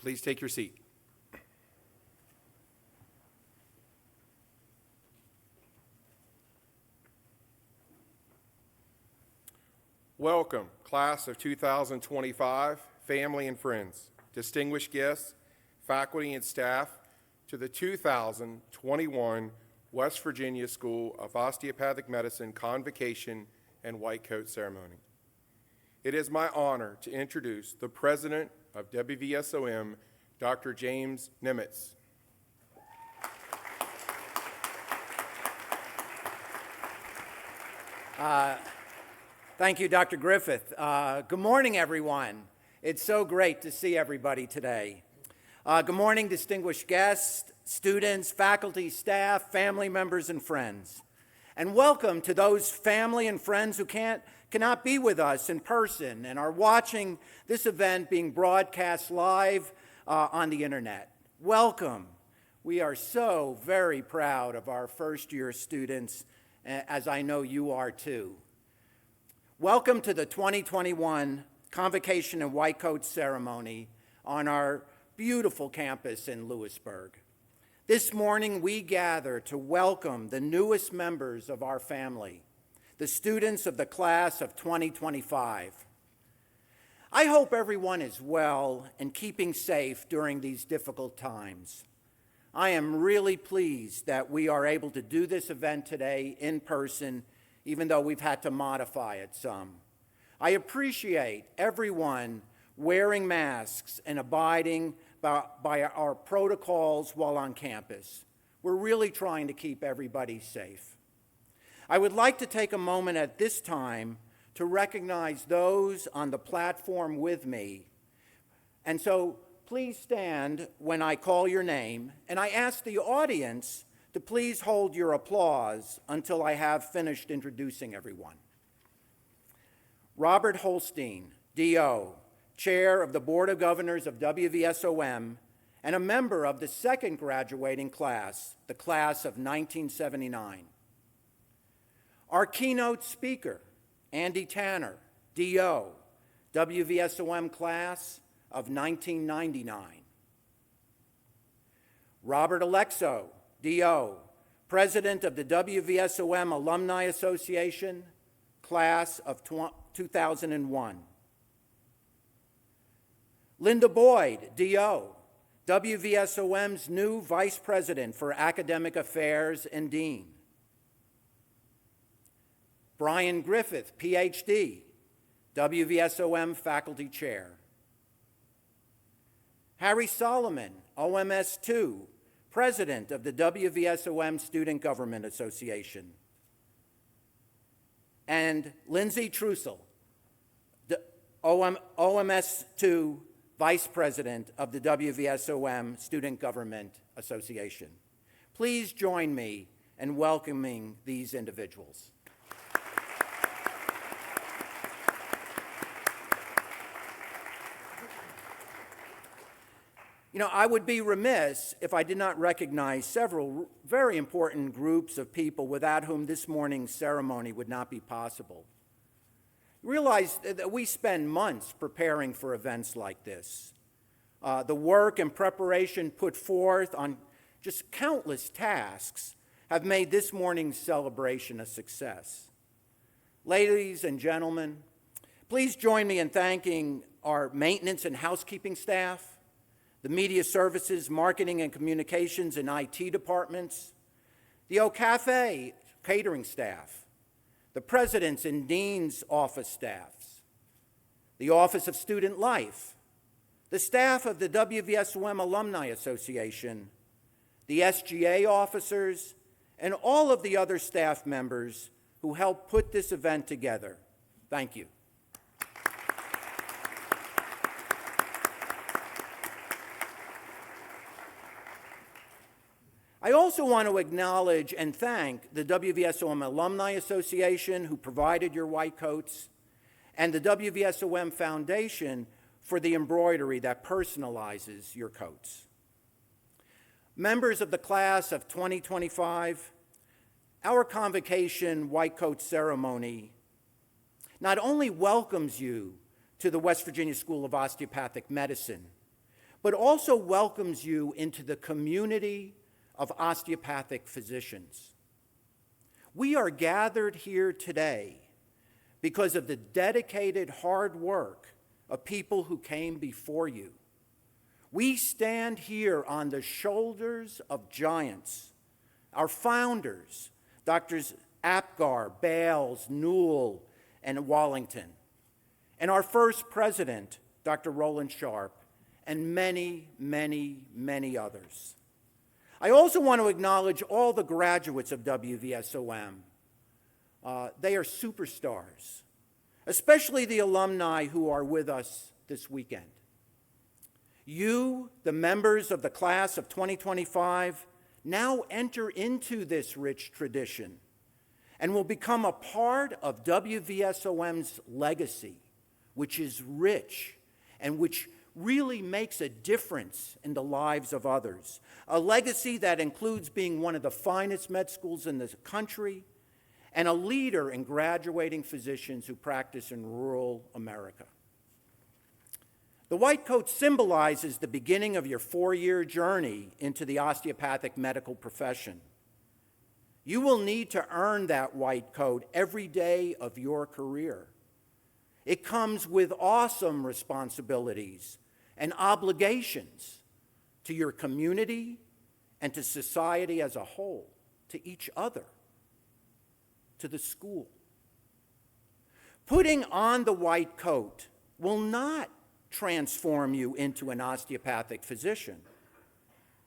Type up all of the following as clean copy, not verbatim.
Please take your seat. Welcome, class of 2025, family and friends, distinguished guests, faculty and staff, to the 2021 West Virginia School of Osteopathic Medicine Convocation and White Coat Ceremony. It is my honor to introduce the president of Wvsom, Dr. James Nimitz. Thank you, Dr. Griffith. Good morning, everyone. It's so great to see everybody today. Good morning, distinguished guests, students, faculty, staff, family members, and friends. And welcome to those family and friends who cannot be with us in person and are watching this event being broadcast live on the internet. Welcome. We are so very proud of our first-year students, as I know you are too. Welcome to the 2021 Convocation and White Coat Ceremony on our beautiful campus in Lewisburg. This morning, we gather to welcome the newest members of our family, the students of the class of 2025. I hope everyone is well and keeping safe during these difficult times. I am really pleased that we are able to do this event today in person, even though we've had to modify it some. I appreciate everyone wearing masks and abiding by our protocols while on campus. We're really trying to keep everybody safe. I would like to take a moment at this time to recognize those on the platform with me. And so please stand when I call your name, and I ask the audience to please hold your applause until I have finished introducing everyone. Robert Holstein, D.O., Chair of the Board of Governors of Wvsom, and a member of the second graduating class, the class of 1979. Our keynote speaker, Andy Tanner, D.O., Wvsom class of 1999. Robert Alexo, D.O., President of the Wvsom Alumni Association, class of 2001. Linda Boyd, D.O., Wvsom's new Vice President for Academic Affairs and Dean. Brian Griffith, Ph.D., Wvsom Faculty Chair. Harry Solomon, OMS 2, President of the Wvsom Student Government Association. And Lindsay Trussell, OMS 2, Vice President of the Wvsom Student Government Association. Please join me in welcoming these individuals. You know, I would be remiss if I did not recognize several very important groups of people without whom this morning's ceremony would not be possible. Realize that we spend months preparing for events like this. The work and preparation put forth on just countless tasks have made this morning's celebration a success. Ladies and gentlemen, please join me in thanking our maintenance and housekeeping staff, the media services, marketing and communications and IT departments, the Au Cafe catering staff, the president's and dean's office staffs, the Office of Student Life, the staff of the Wvsom Alumni Association, the SGA officers, and all of the other staff members who helped put this event together. Thank you. I also want to acknowledge and thank the Wvsom Alumni Association, who provided your white coats, and the Wvsom Foundation for the embroidery that personalizes your coats. Members of the class of 2025, our convocation white coat ceremony not only welcomes you to the West Virginia School of Osteopathic Medicine, but also welcomes you into the community of osteopathic physicians. We are gathered here today because of the dedicated hard work of people who came before you. We stand here on the shoulders of giants. Our founders, Drs. Apgar, Bales, Newell, and Wallington, and our first president, Dr. Roland Sharp, and many, many, many others. I also want to acknowledge all the graduates of Wvsom. They are superstars, especially the alumni who are with us this weekend. You, the members of the class of 2025, now enter into this rich tradition and will become a part of Wvsom's legacy, which is rich and which really makes a difference in the lives of others. A legacy that includes being one of the finest med schools in the country and a leader in graduating physicians who practice in rural America. The white coat symbolizes the beginning of your 4-year journey into the osteopathic medical profession. You will need to earn that white coat every day of your career. It comes with awesome responsibilities and obligations to your community and to society as a whole, to each other, to the school. Putting on the white coat will not transform you into an osteopathic physician.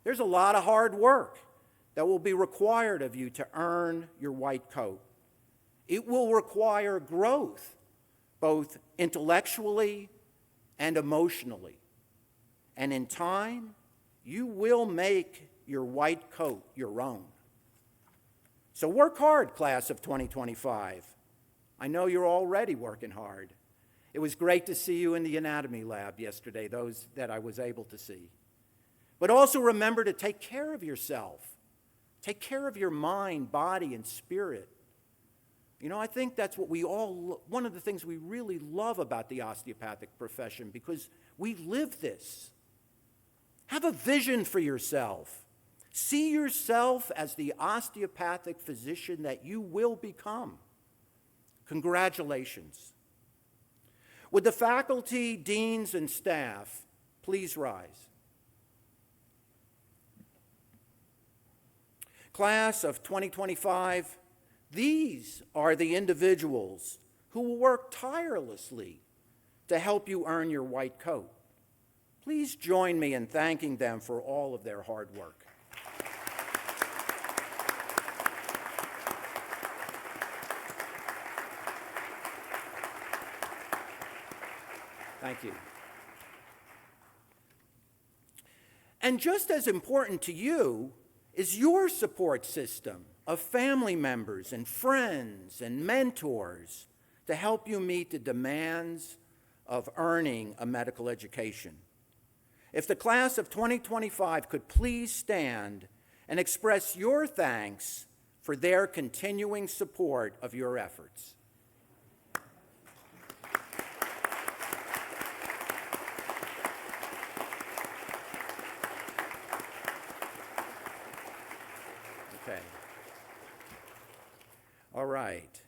There's a lot of hard work that will be required of you to earn your white coat. It will require growth, both intellectually and emotionally. And in time, you will make your white coat your own. So work hard, class of 2025. I know you're already working hard. It was great to see you in the anatomy lab yesterday, those that I was able to see. But also remember to take care of yourself. Take care of your mind, body, and spirit. You know, I think that's what one of the things we really love about the osteopathic profession, because we live this. Have a vision for yourself. See yourself as the osteopathic physician that you will become. Congratulations. Would the faculty, deans, and staff please rise? Class of 2025, these are the individuals who will work tirelessly to help you earn your white coat. Please join me in thanking them for all of their hard work. Thank you. And just as important to you is your support system of family members and friends and mentors to help you meet the demands of earning a medical education. If the class of 2025 could please stand and express your thanks for their continuing support of your efforts. Okay. All right.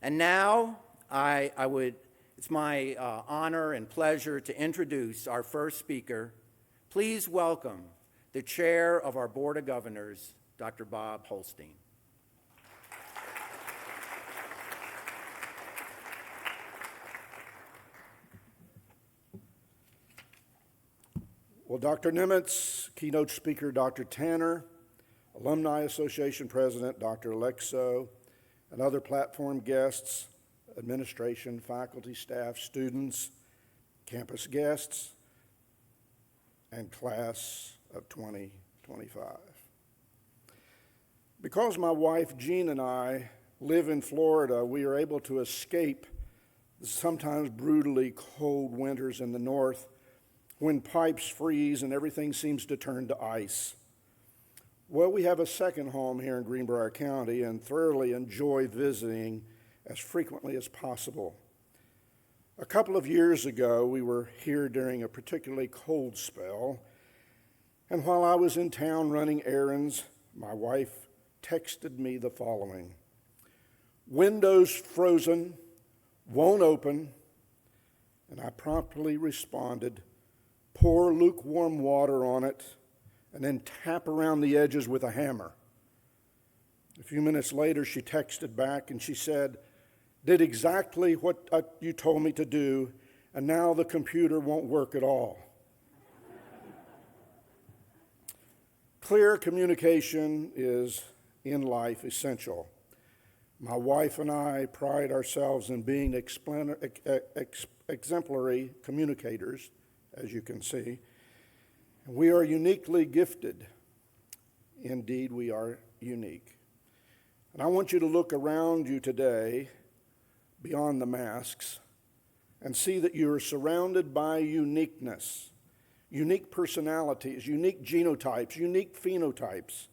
And now it's my honor and pleasure to introduce our first speaker. Please welcome the chair of our Board of Governors, Dr. Bob Holstein. Well, Dr. Nimitz, keynote speaker Dr. Tanner, Alumni Association President Dr. Wvsom, and other platform guests, administration, faculty, staff, students, campus guests, and class of 2025. Because my wife Jean and I live in Florida, we are able to escape the sometimes brutally cold winters in the north when pipes freeze and everything seems to turn to ice. Well, we have a second home here in Greenbrier County and thoroughly enjoy visiting as frequently as possible. A couple of years ago, we were here during a particularly cold spell, and while I was in town running errands, my wife texted me the following: "Windows frozen, won't open," and I promptly responded, "Pour lukewarm water on it, and then tap around the edges with a hammer." A few minutes later, she texted back and she said, "Did exactly what you told me to do, and now the computer won't work at all." Clear communication is, in life, essential. My wife and I pride ourselves in being exemplary communicators, as you can see. We are uniquely gifted. Indeed, we are unique. And I want you to look around you today, beyond the masks, and see that you are surrounded by uniqueness, unique personalities, unique genotypes, unique phenotypes,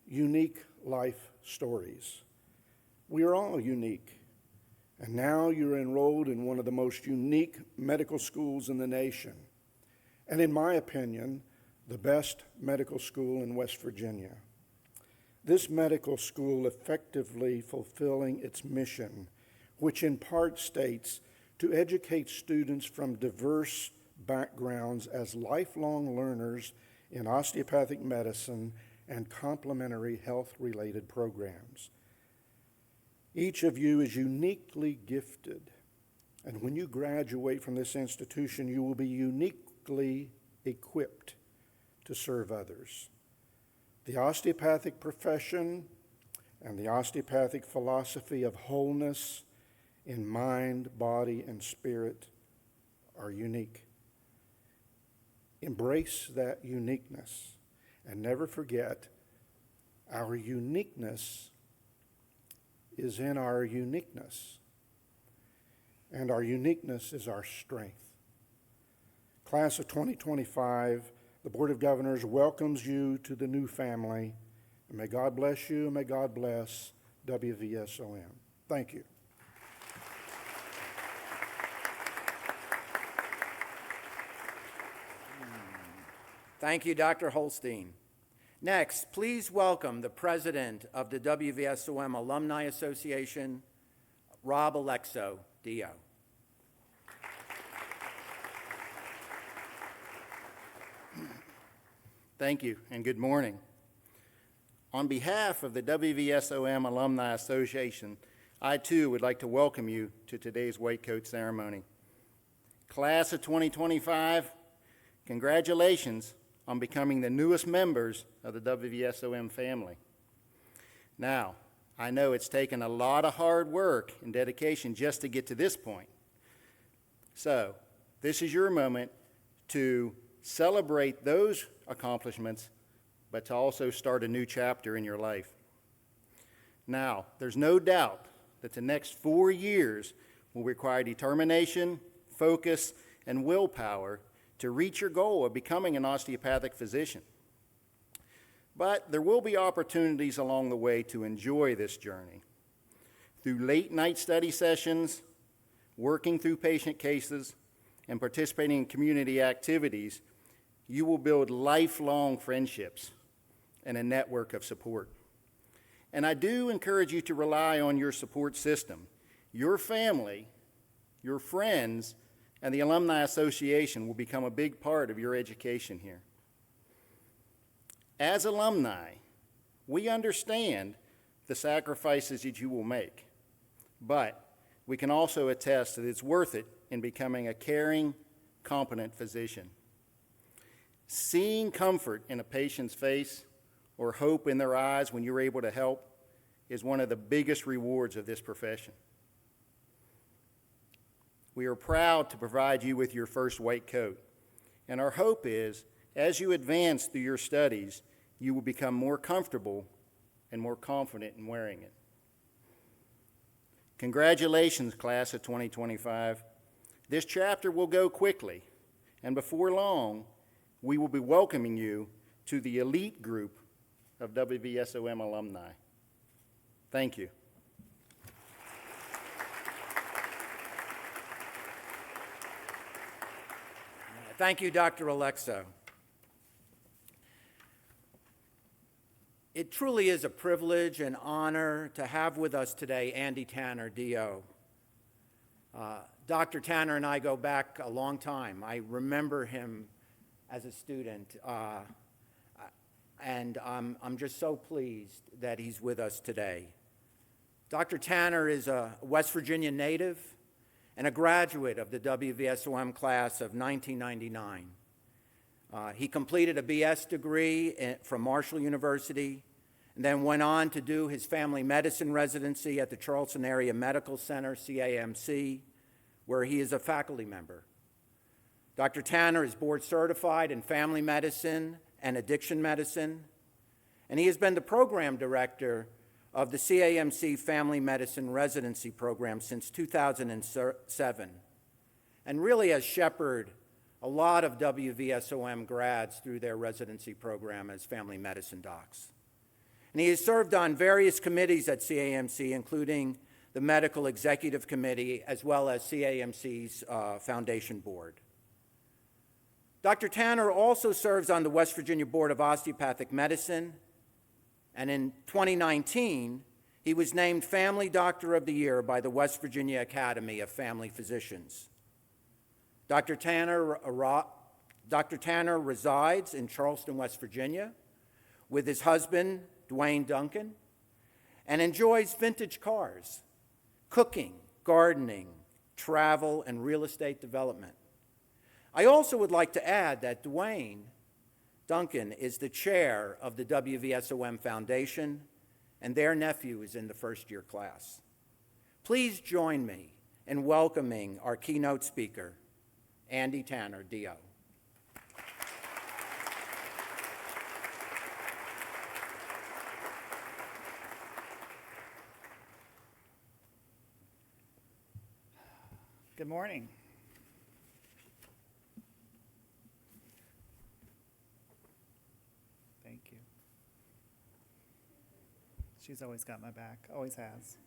unique life stories. We are all unique. And now you're enrolled in one of the most unique medical schools in the nation. And in my opinion, the best medical school in West Virginia. This medical school effectively fulfilling its mission, which in part states to educate students from diverse backgrounds as lifelong learners in osteopathic medicine and complementary health-related programs. Each of you is uniquely gifted And when you graduate from this institution, you will be uniquely equipped to serve others. The osteopathic profession and the osteopathic philosophy of wholeness in mind, body, and spirit are unique. Embrace that uniqueness and never forget our uniqueness is in our uniqueness, and our uniqueness is our strength. Class of 2025, the Board of Governors welcomes you to the new family, and may God bless you, and may God bless WVSOM. Thank you. Thank you, Dr. Holstein. Next, please welcome the president of the WVSOM Alumni Association, Rob Alexo, DO. Thank you, and good morning. On behalf of the WVSOM Alumni Association, I too would like to welcome you to today's white coat ceremony. Class of 2025, congratulations on becoming the newest members of the WVSOM family. Now, I know it's taken a lot of hard work and dedication just to get to this point. So, this is your moment to celebrate those accomplishments, but to also start a new chapter in your life. Now, there's no doubt that the next 4 years will require determination, focus, and willpower to reach your goal of becoming an osteopathic physician. But there will be opportunities along the way to enjoy this journey. Through late night study sessions, working through patient cases, and participating in community activities, you will build lifelong friendships and a network of support. And I do encourage you to rely on your support system. Your family, your friends, and the Alumni Association will become a big part of your education here. As alumni, we understand the sacrifices that you will make, but we can also attest that it's worth it in becoming a caring, competent physician. Seeing comfort in a patient's face or hope in their eyes when you're able to help is one of the biggest rewards of this profession. We are proud to provide you with your first white coat, and our hope is, as you advance through your studies, you will become more comfortable and more confident in wearing it. Congratulations, class of 2025. This chapter will go quickly, and before long, we will be welcoming you to the elite group of WVSOM alumni. Thank you. Thank you, Dr. Alexo. It truly is a privilege and honor to have with us today Andy Tanner, DO. Dr. Tanner and I go back a long time. I remember him as a student, and I'm just so pleased that he's with us today. Dr. Tanner is a West Virginia native and a graduate of the WVSOM class of 1999. He completed a BS degree from Marshall University and then went on to do his family medicine residency at the Charleston Area Medical Center, CAMC, where he is a faculty member. Dr. Tanner is board certified in family medicine and addiction medicine, and he has been the program director of the CAMC Family Medicine Residency Program since 2007, and really has shepherded a lot of WVSOM grads through their residency program as family medicine docs. And he has served on various committees at CAMC, including the Medical Executive Committee, as well as CAMC's Foundation Board. Dr. Tanner also serves on the West Virginia Board of Osteopathic Medicine, and in 2019, he was named Family Doctor of the Year by the West Virginia Academy of Family Physicians. Dr. Tanner resides in Charleston, West Virginia, with his husband, Dwayne Duncan, and enjoys vintage cars, cooking, gardening, travel, and real estate development. I also would like to add that Dwayne Duncan is the chair of the Wvsom Foundation, and their nephew is in the first-year class. Please join me in welcoming our keynote speaker, Andy Tanner, DO. Good morning. Thank you. She's always got my back, always has.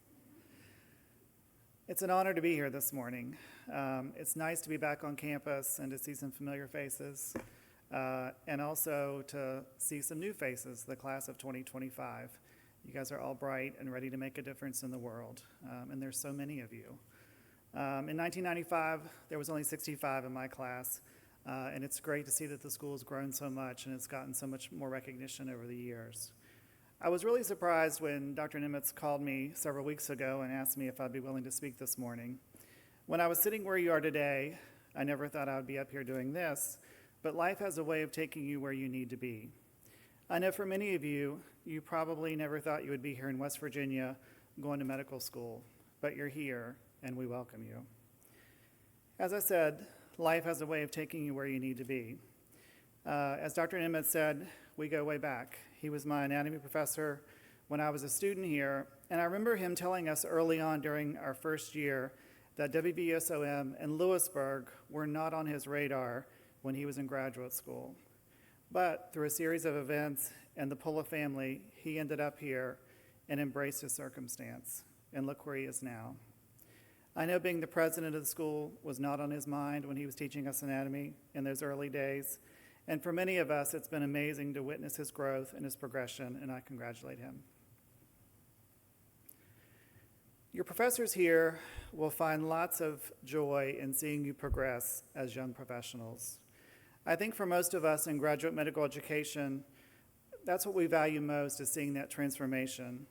It's an honor to be here this morning. It's nice to be back on campus and to see some familiar faces, and also to see some new faces, the class of 2025. You guys are all bright and ready to make a difference in the world, and there's so many of you. In 1995, there was only 65 in my class, and it's great to see that the school has grown so much and it's gotten so much more recognition over the years. I was really surprised when Dr. Nimitz called me several weeks ago and asked me if I'd be willing to speak this morning. When I was sitting where you are today, I never thought I would be up here doing this, but life has a way of taking you where you need to be. I know for many of you, you probably never thought you would be here in West Virginia going to medical school, but you're here, and we welcome you. As I said, life has a way of taking you where you need to be. As Dr. Nimitz said, we go way back. He was my anatomy professor when I was a student here, and I remember him telling us early on during our first year that Wvsom and Lewisburg were not on his radar when he was in graduate school. But through a series of events and the pull of family, he ended up here and embraced his circumstance, and look where he is now. I know being the president of the school was not on his mind when he was teaching us anatomy in those early days, and for many of us, it's been amazing to witness his growth and his progression, and I congratulate him. Your professors here will find lots of joy in seeing you progress as young professionals. I think for most of us in graduate medical education, that's what we value most, is seeing that transformation.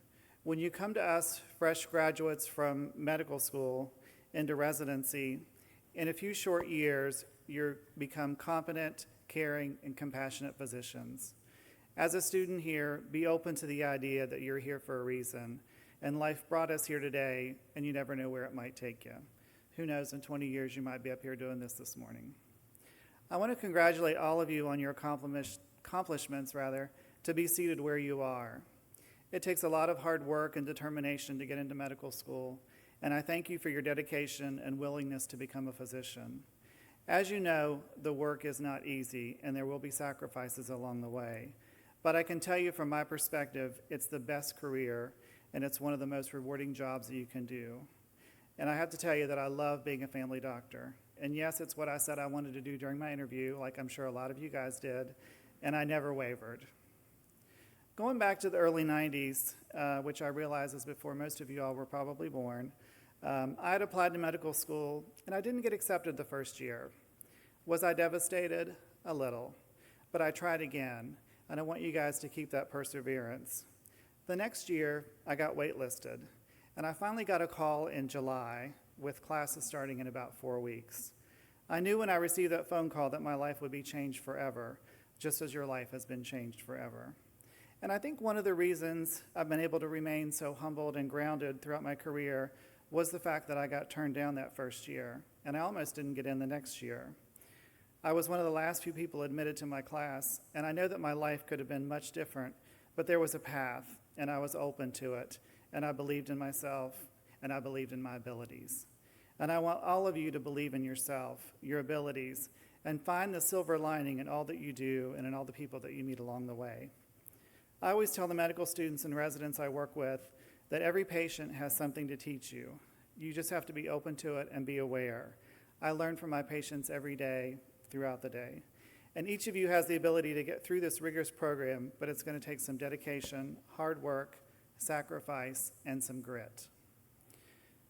When you come to us, fresh graduates from medical school into residency, in a few short years, you become competent, caring, and compassionate physicians. As a student here, be open to the idea that you're here for a reason, and life brought us here today, and you never know where it might take you. Who knows, in 20 years, you might be up here doing this morning. I want to congratulate all of you on your accomplishments, to be seated where you are. It takes a lot of hard work and determination to get into medical school, and I thank you for your dedication and willingness to become a physician. As you know, the work is not easy, and there will be sacrifices along the way. But I can tell you from my perspective, it's the best career, and it's one of the most rewarding jobs that you can do. And I have to tell you that I love being a family doctor. And yes, it's what I said I wanted to do during my interview, like I'm sure a lot of you guys did, and I never wavered. Going back to the early 90s, which I realize is before most of you all were probably born, I had applied to medical school, and I didn't get accepted the first year. Was I devastated? A little. But I tried again, and I want you guys to keep that perseverance. The next year, I got waitlisted, and I finally got a call in July with classes starting in about 4 weeks. I knew when I received that phone call that my life would be changed forever, just as your life has been changed forever. And I think one of the reasons I've been able to remain so humbled and grounded throughout my career was the fact that I got turned down that first year, and I almost didn't get in the next year. I was one of the last few people admitted to my class, and I know that my life could have been much different, but there was a path, and I was open to it, and I believed in myself, and I believed in my abilities. And I want all of you to believe in yourself, your abilities, and find the silver lining in all that you do and in all the people that you meet along the way. I always tell the medical students and residents I work with that every patient has something to teach you. You just have to be open to it and be aware. I learn from my patients every day, throughout the day. And each of you has the ability to get through this rigorous program, but it's going to take some dedication, hard work, sacrifice, and some grit.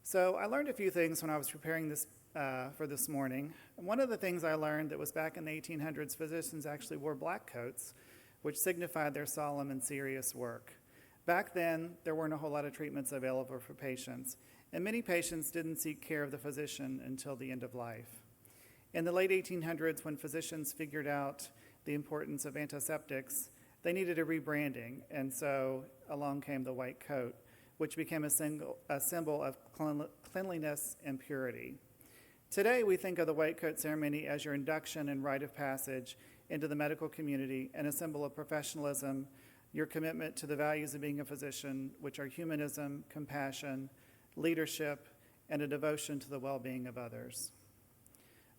So I learned a few things when I was preparing this for this morning. One of the things I learned that was back in the 1800s, physicians actually wore black coats, which signified their solemn and serious work. Back then, there weren't a whole lot of treatments available for patients, and many patients didn't seek care of the physician until the end of life. In the late 1800s, when physicians figured out the importance of antiseptics, they needed a rebranding, and so along came the white coat, which became a symbol of cleanliness and purity. Today, we think of the white coat ceremony as your induction and rite of passage into the medical community and a symbol of professionalism, your commitment to the values of being a physician, which are humanism, compassion, leadership, and a devotion to the well-being of others.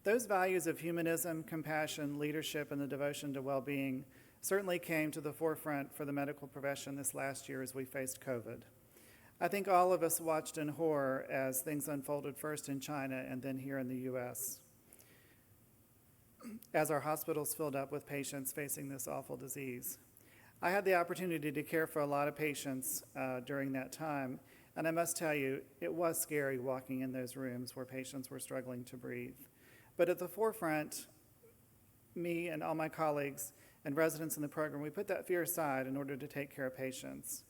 Those values of humanism, compassion, leadership, and the devotion to well-being certainly came to the forefront for the medical profession this last year as we faced COVID. I think all of us watched in horror as things unfolded first in China and then here in the U.S. as our hospitals filled up with patients facing this awful disease. I had the opportunity to care for a lot of patients during that time, and I must tell you, it was scary walking in those rooms where patients were struggling to breathe. But at the forefront, me and all my colleagues and residents in the program, we put that fear aside in order to take care of patients.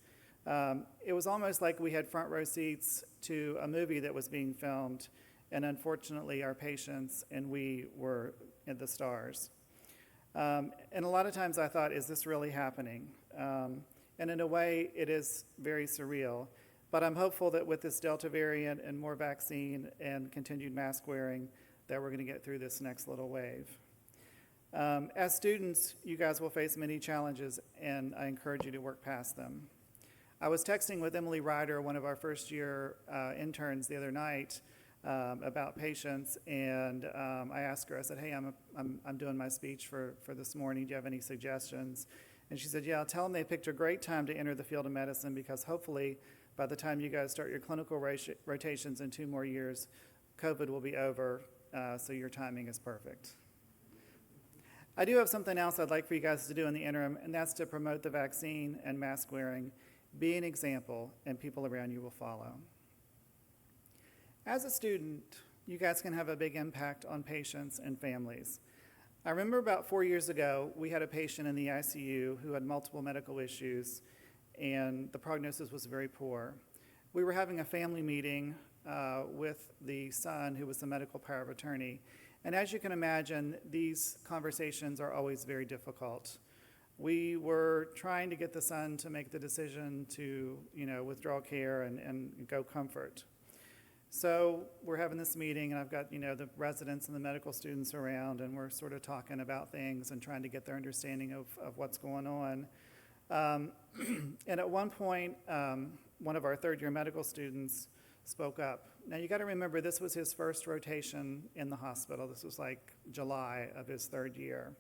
It was almost like we had front row seats to a movie that was being filmed, and unfortunately our patients and we were in the stars. And a lot of times I thought, is this really happening? And in a way, it is very surreal. But I'm hopeful that with this Delta variant and more vaccine and continued mask wearing, that we're going to get through this next little wave. As students, you guys will face many challenges, and I encourage you to work past them. I was texting with Emily Ryder, one of our first-year interns, the other night about patients, and I asked her, I said, hey, I'm doing my speech for this morning. Do you have any suggestions? And she said, yeah, tell them they picked a great time to enter the field of medicine because hopefully by the time you guys start your clinical rotations in 2 more years, COVID will be over, so your timing is perfect. I do have something else I'd like for you guys to do in the interim, and that's to promote the vaccine and mask wearing. Be an example, and people around you will follow. As a student, you guys can have a big impact on patients and families. I remember about 4 years ago, we had a patient in the ICU who had multiple medical issues, and the prognosis was very poor. We were having a family meeting with the son, who was the medical power of attorney, and as you can imagine, these conversations are always very difficult. We were trying to get the son to make the decision to, withdraw care and go comfort. So we're having this meeting, and I've got, the residents and the medical students around, and we're sort of talking about things and trying to get their understanding of what's going on. And at one point, one of our third-year medical students spoke up. Now, you got to remember, this was his first rotation in the hospital. This was like July of his 3rd year.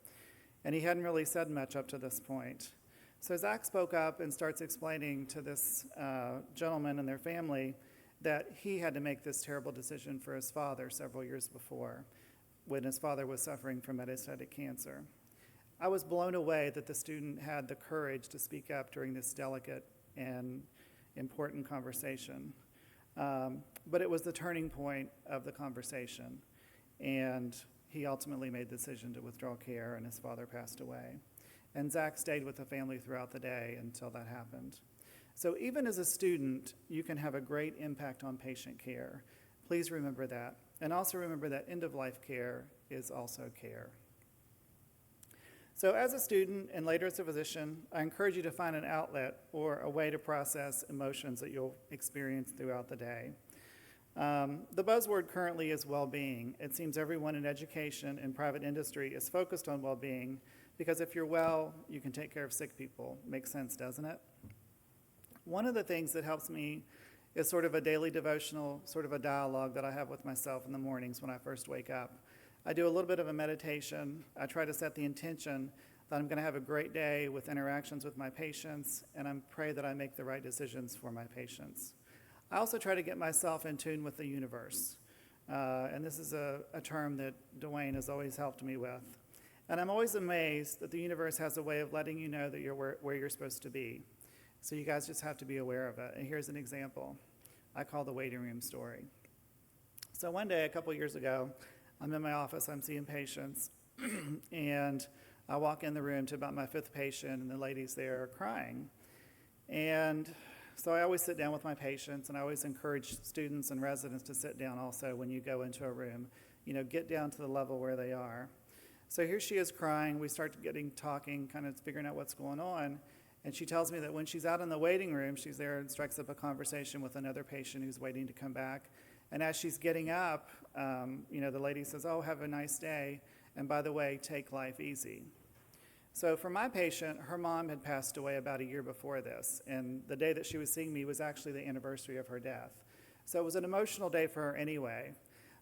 And he hadn't really said much up to this point. So Zach spoke up and starts explaining to this gentleman and their family that he had to make this terrible decision for his father several years before, when his father was suffering from metastatic cancer. I was blown away that the student had the courage to speak up during this delicate and important conversation. But it was the turning point of the conversation, and he ultimately made the decision to withdraw care, and his father passed away. And Zach stayed with the family throughout the day until that happened. So even as a student, you can have a great impact on patient care. Please remember that. And also remember that end-of-life care is also care. So as a student and later as a physician, I encourage you to find an outlet or a way to process emotions that you'll experience throughout the day. The buzzword currently is well-being. It seems everyone in education and private industry is focused on well-being because if you're well, you can take care of sick people. Makes sense, doesn't it? One of the things that helps me is sort of a daily devotional, sort of a dialogue that I have with myself in the mornings when I first wake up. I do a little bit of a meditation. I try to set the intention that I'm going to have a great day with interactions with my patients, and I pray that I make the right decisions for my patients. I also try to get myself in tune with the universe, and this is a term that Dwayne has always helped me with. And I'm always amazed that the universe has a way of letting you know that you're where you're supposed to be. So you guys just have to be aware of it. And here's an example I call the waiting room story. So one day, a couple years ago, I'm in my office, I'm seeing patients, and I walk in the room to about my 5th patient, and the ladies there are crying. And So I always sit down with my patients, and I always encourage students and residents to sit down also when you go into a room. Get down to the level where they are. So here she is crying. We start talking, kind of figuring out what's going on. And she tells me that when she's out in the waiting room, she's there and strikes up a conversation with another patient who's waiting to come back. And as she's getting up, the lady says, "Oh, have a nice day. And by the way, take life easy." So for my patient, her mom had passed away about a year before this. And the day that she was seeing me was actually the anniversary of her death. So it was an emotional day for her anyway.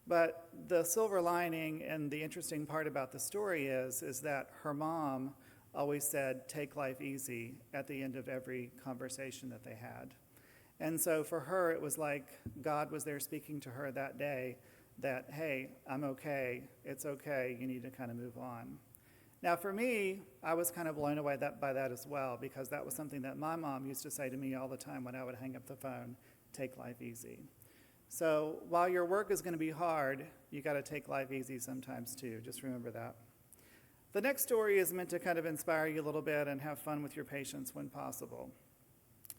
But the silver lining and the interesting part about the story is that her mom always said, "Take life easy," at the end of every conversation that they had. And so for her, it was like God was there speaking to her that day that, "Hey, I'm okay. It's okay. You need to kind of move on." Now for me, I was kind of blown away by that as well, because that was something that my mom used to say to me all the time when I would hang up the phone, "Take life easy." So while your work is going to be hard, you got to take life easy sometimes too. Just remember that. The next story is meant to kind of inspire you a little bit and have fun with your patients when possible.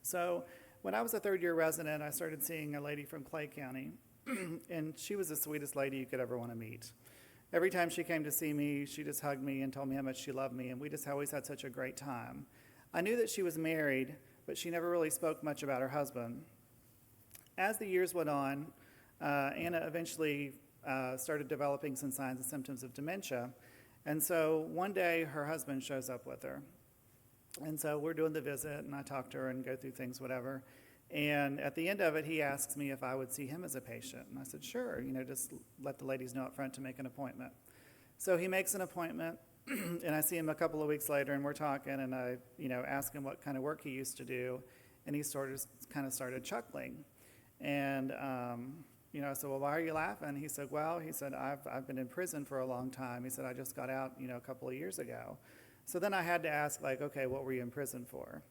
So when I was a third-year resident, I started seeing a lady from Clay County, and she was the sweetest lady you could ever want to meet. Every time she came to see me, she just hugged me and told me how much she loved me, and we just always had such a great time. I knew that she was married, but she never really spoke much about her husband. As the years went on, Anna eventually started developing some signs and symptoms of dementia. And so one day her husband shows up with her. And so we're doing the visit, and I talk to her and go through things, whatever. And at the end of it, he asks me if I would see him as a patient. And I said, "Sure, just let the ladies know up front to make an appointment." So he makes an appointment, and I see him a couple of weeks later, and we're talking, and I ask him what kind of work he used to do, and he kind of started chuckling. And I said, "Well, why are you laughing?" He said, "I've been in prison for a long time." He said, "I just got out, a couple of years ago." So then I had to ask, "Okay, what were you in prison for?"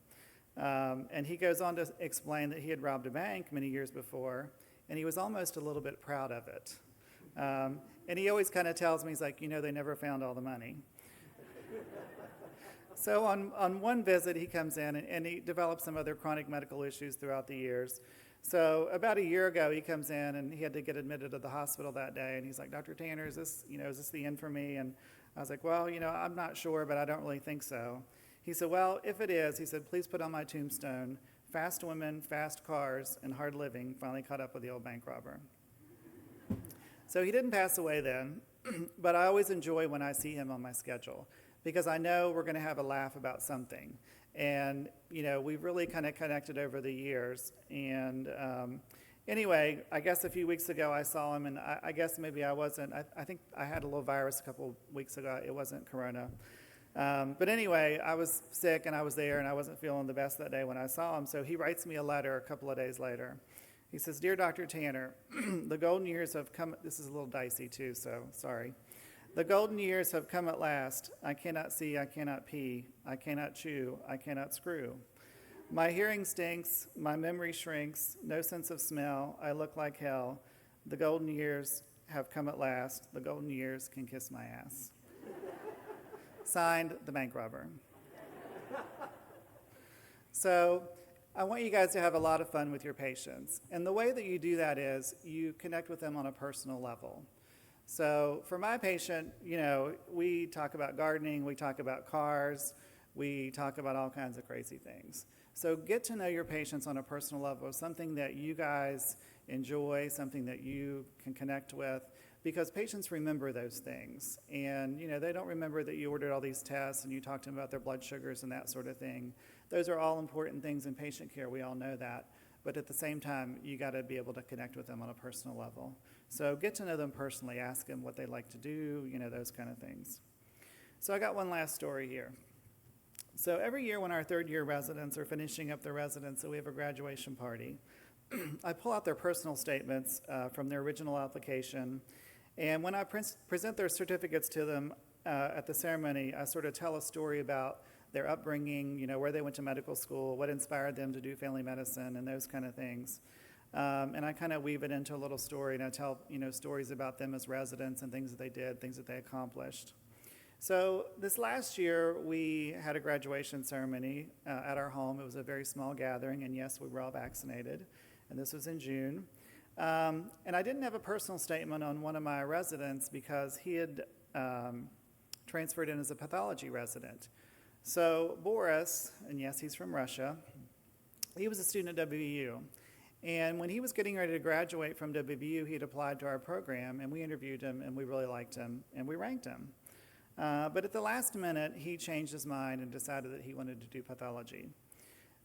And he goes on to explain that he had robbed a bank many years before, and he was almost a little bit proud of it. And he always kind of tells me, he's like, "They never found all the money." So on one visit, he comes in, and he developed some other chronic medical issues throughout the years. So about a year ago, he comes in, and he had to get admitted to the hospital that day, and he's like, "Dr. Tanner, is this the end for me?" And I was like, "Well, I'm not sure, but I don't really think so." He said, "Well, if it is," he said, "please put on my tombstone, fast women, fast cars, and hard living finally caught up with the old bank robber." So he didn't pass away then, but I always enjoy when I see him on my schedule, because I know we're going to have a laugh about something. And, we've really kind of connected over the years. And anyway, I guess a few weeks ago I saw him, and I guess maybe I wasn't, I think I had a little virus a couple weeks ago. It wasn't corona. But anyway, I was sick, and I was there, and I wasn't feeling the best that day when I saw him. So he writes me a letter a couple of days later. He says, "Dear Dr. Tanner, the golden years have come." This is a little dicey too, so sorry. "The golden years have come at last. I cannot see, I cannot pee, I cannot chew, I cannot screw. My hearing stinks, my memory shrinks, no sense of smell, I look like hell. The golden years have come at last. The golden years can kiss my ass." Signed, the bank robber. So I want you guys to have a lot of fun with your patients. And the way that you do that is you connect with them on a personal level. So for my patient, we talk about gardening, we talk about cars, we talk about all kinds of crazy things. So get to know your patients on a personal level, something that you guys enjoy, something that you can connect with, because patients remember those things. And, they don't remember that you ordered all these tests and you talked to them about their blood sugars and that sort of thing. Those are all important things in patient care. We all know that. But at the same time, you got to be able to connect with them on a personal level. So get to know them personally. Ask them what they like to do, those kind of things. So I got one last story here. So every year when our third-year residents are finishing up their residency, we have a graduation party. I pull out their personal statements from their original application, and when I present their certificates to them at the ceremony, I sort of tell a story about their upbringing, where they went to medical school, what inspired them to do family medicine, and those kind of things. And I kind of weave it into a little story, and I tell, stories about them as residents and things that they did, things that they accomplished. So this last year, we had a graduation ceremony at our home. It was a very small gathering, and yes, we were all vaccinated, and this was in June. And I didn't have a personal statement on one of my residents because he had transferred in as a pathology resident. So Boris, and yes, he's from Russia, he was a student at WVU. And when he was getting ready to graduate from WVU, he had applied to our program, and we interviewed him, and we really liked him, and we ranked him. But at the last minute, he changed his mind and decided that he wanted to do pathology.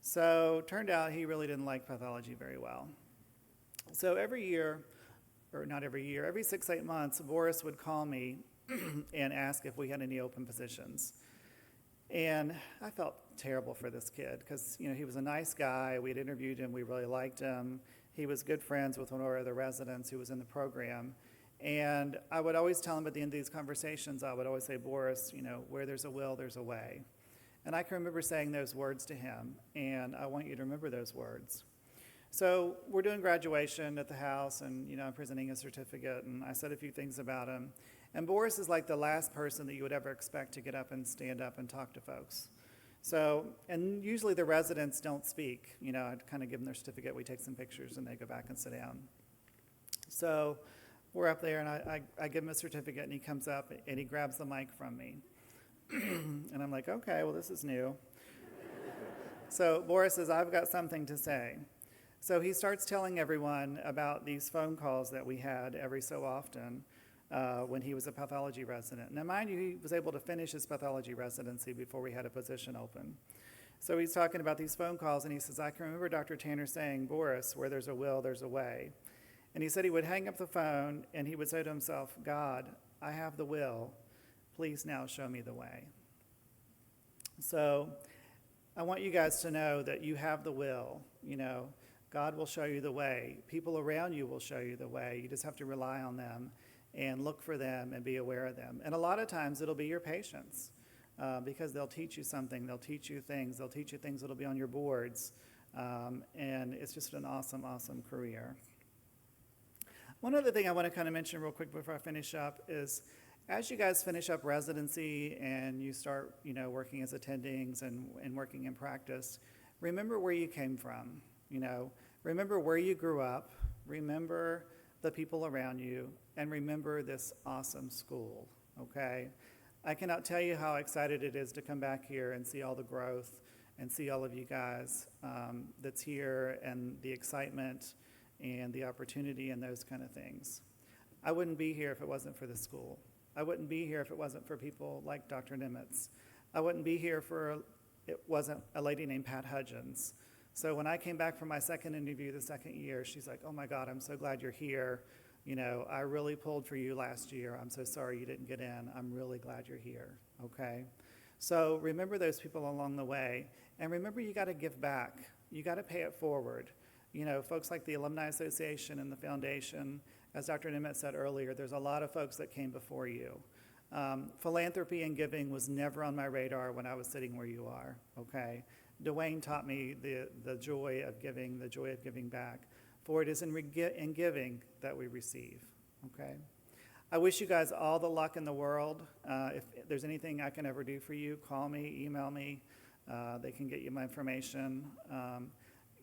So turned out he really didn't like pathology very well. So every year, or not every year, every 6-8 months, Boris would call me and ask if we had any open positions. And I felt terrible for this kid because, he was a nice guy. We had interviewed him. We really liked him. He was good friends with one of our other residents who was in the program. And I would always tell him at the end of these conversations, I would always say, Boris, where there's a will, there's a way. And I can remember saying those words to him, and I want you to remember those words. So we're doing graduation at the house, and I'm presenting a certificate, and I said a few things about him. And Boris is like the last person that you would ever expect to get up and stand up and talk to folks. So, and usually the residents don't speak. I'd kind of give them their certificate, we take some pictures, and they go back and sit down. So we're up there, and I give him a certificate, and he comes up, and he grabs the mic from me. And I'm like, okay, well, this is new. So Boris says, I've got something to say. So he starts telling everyone about these phone calls that we had every so often when he was a pathology resident. Now, mind you, he was able to finish his pathology residency before we had a position open. So he's talking about these phone calls, and he says, I can remember Dr. Tanner saying, Boris, where there's a will, there's a way. And he said he would hang up the phone, and he would say to himself, God, I have the will. Please now show me the way. So I want you guys to know that you have the will. God will show you the way. People around you will show you the way. You just have to rely on them and look for them and be aware of them. And a lot of times it'll be your patients because they'll teach you something. They'll teach you things. They'll teach you things that'll be on your boards. And it's just an awesome, awesome career. One other thing I want to kind of mention real quick before I finish up is as you guys finish up residency and you start, working as attendings and working in practice, remember where you came from. Remember where you grew up, remember the people around you, and remember this awesome school, okay? I cannot tell you how excited it is to come back here and see all the growth and see all of you guys that's here and the excitement and the opportunity and those kind of things. I wouldn't be here if it wasn't for the school. I wouldn't be here if it wasn't for people like Dr. Nimitz. I wouldn't be here if it wasn't a lady named Pat Hudgens. So when I came back from my second interview the second year, she's like, oh my God, I'm so glad you're here. I really pulled for you last year. I'm so sorry you didn't get in. I'm really glad you're here, okay? So remember those people along the way. And remember you got to give back. You got to pay it forward. Folks like the Alumni Association and the Foundation, as Dr. Nimitz said earlier, there's a lot of folks that came before you. Philanthropy and giving was never on my radar when I was sitting where you are, okay? Dwayne taught me the joy of giving back. For it is in giving that we receive, okay? I wish you guys all the luck in the world. If there's anything I can ever do for you, call me, email me. They can get you my information.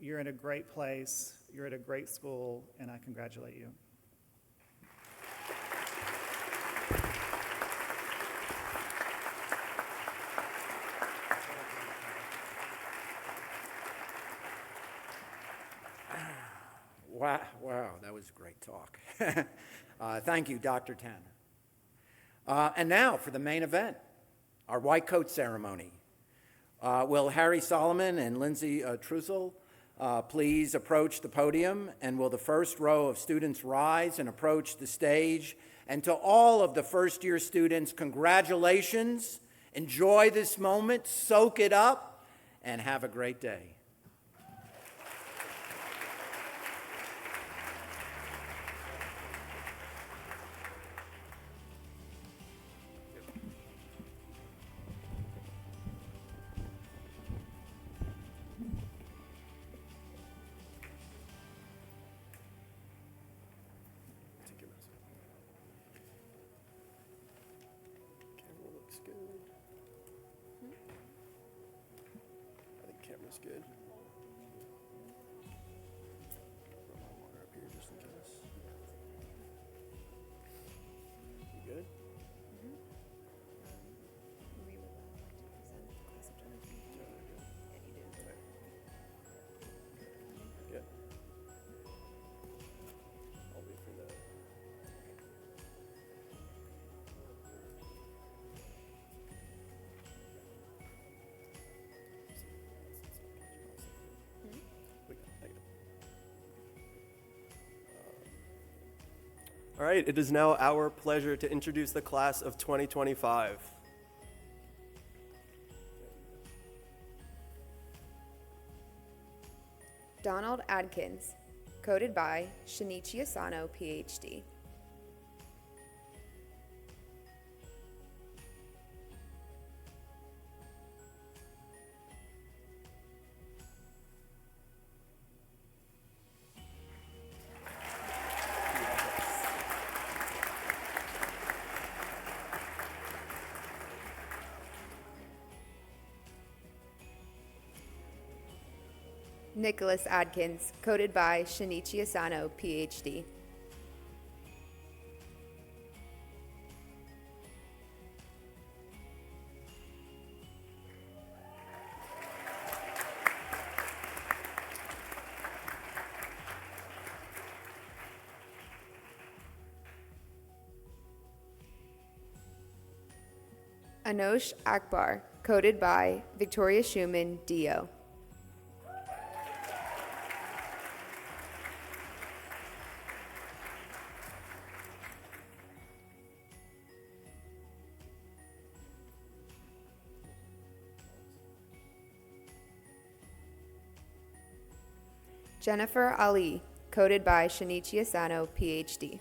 You're in a great place. You're at a great school, and I congratulate you. Wow, that was a great talk. Thank you, Dr. Tanner. And now for the main event, our white coat ceremony. Will Harry Solomon and Lindsay Trussell please approach the podium, and will the first row of students rise and approach the stage? And to all of the first-year students, congratulations. Enjoy this moment, soak it up, and have a great day. Camera looks is good. Put my marker up here just in case. You good? Good. I'll wait for that. All right, it is now our pleasure to introduce the class of 2025. Donald Adkins, coded by Shinichi Asano, PhD. Nicholas Adkins, coded by Shinichi Asano, PhD. Anosh Akbar, coded by Victoria Schumann, DO. Jennifer Ali, coded by Shinichi Asano, PhD.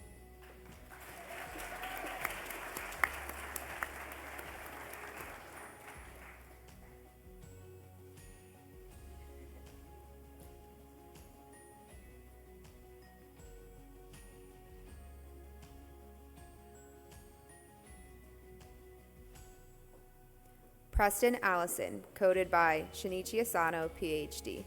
Preston Allison, coded by Shinichi Asano, PhD.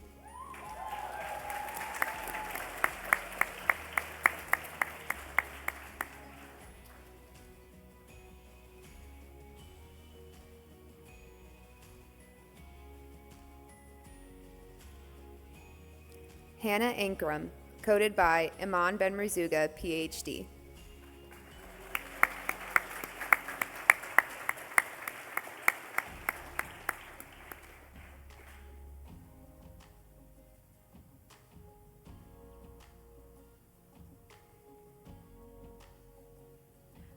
Hannah Ankrum, coded by Iman Ben-Rizuga, PhD.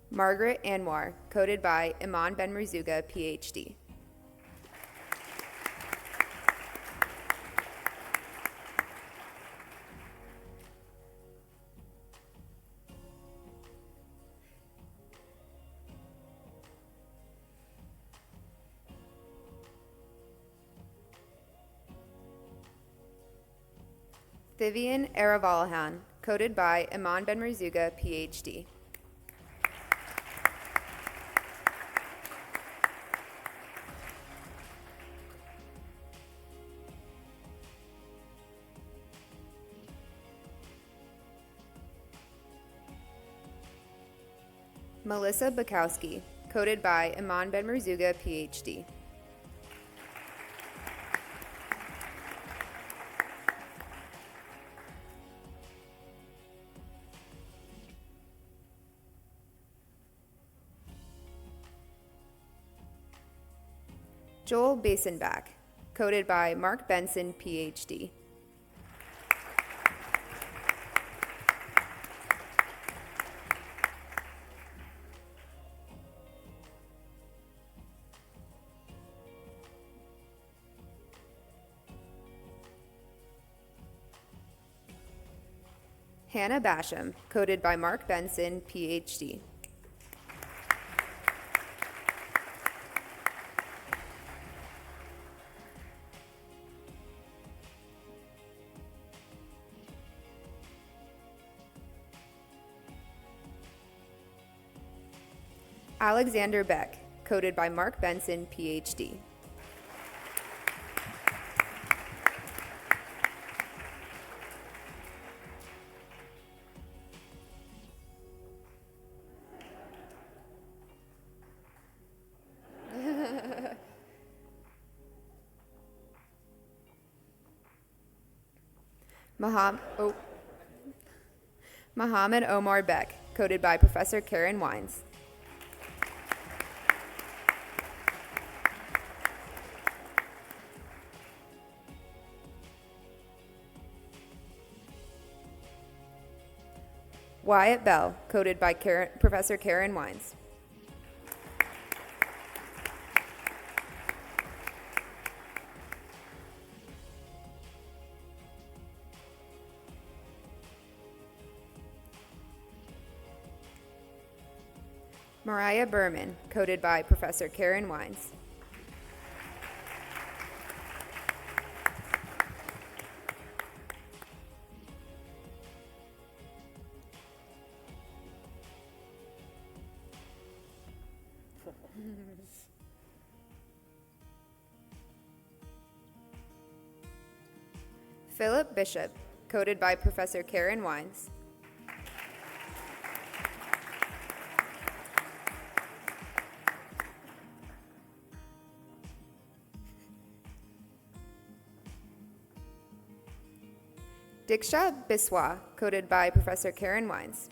Margaret Anwar, coded by Iman Ben-Rizuga, PhD. Vivian Aravalahan, coded by Iman Ben-Rizuga, PhD. Melissa Bukowski, coded by Iman Ben-Rizuga, PhD. Joel Basenbach, coded by Mark Benson, PhD. Hannah Basham, coded by Mark Benson, PhD. Alexander Beck, coded by Mark Benson, PhD. Muhammad Omar Beck, coded by Professor Karen Wines. Wyatt Bell, coded by Professor Karen Wines. Mariah Berman, coded by Professor Karen Wines. Philip Bishop, coded by Professor Karen Wines. Diksha Biswa, coded by Professor Karen Wines.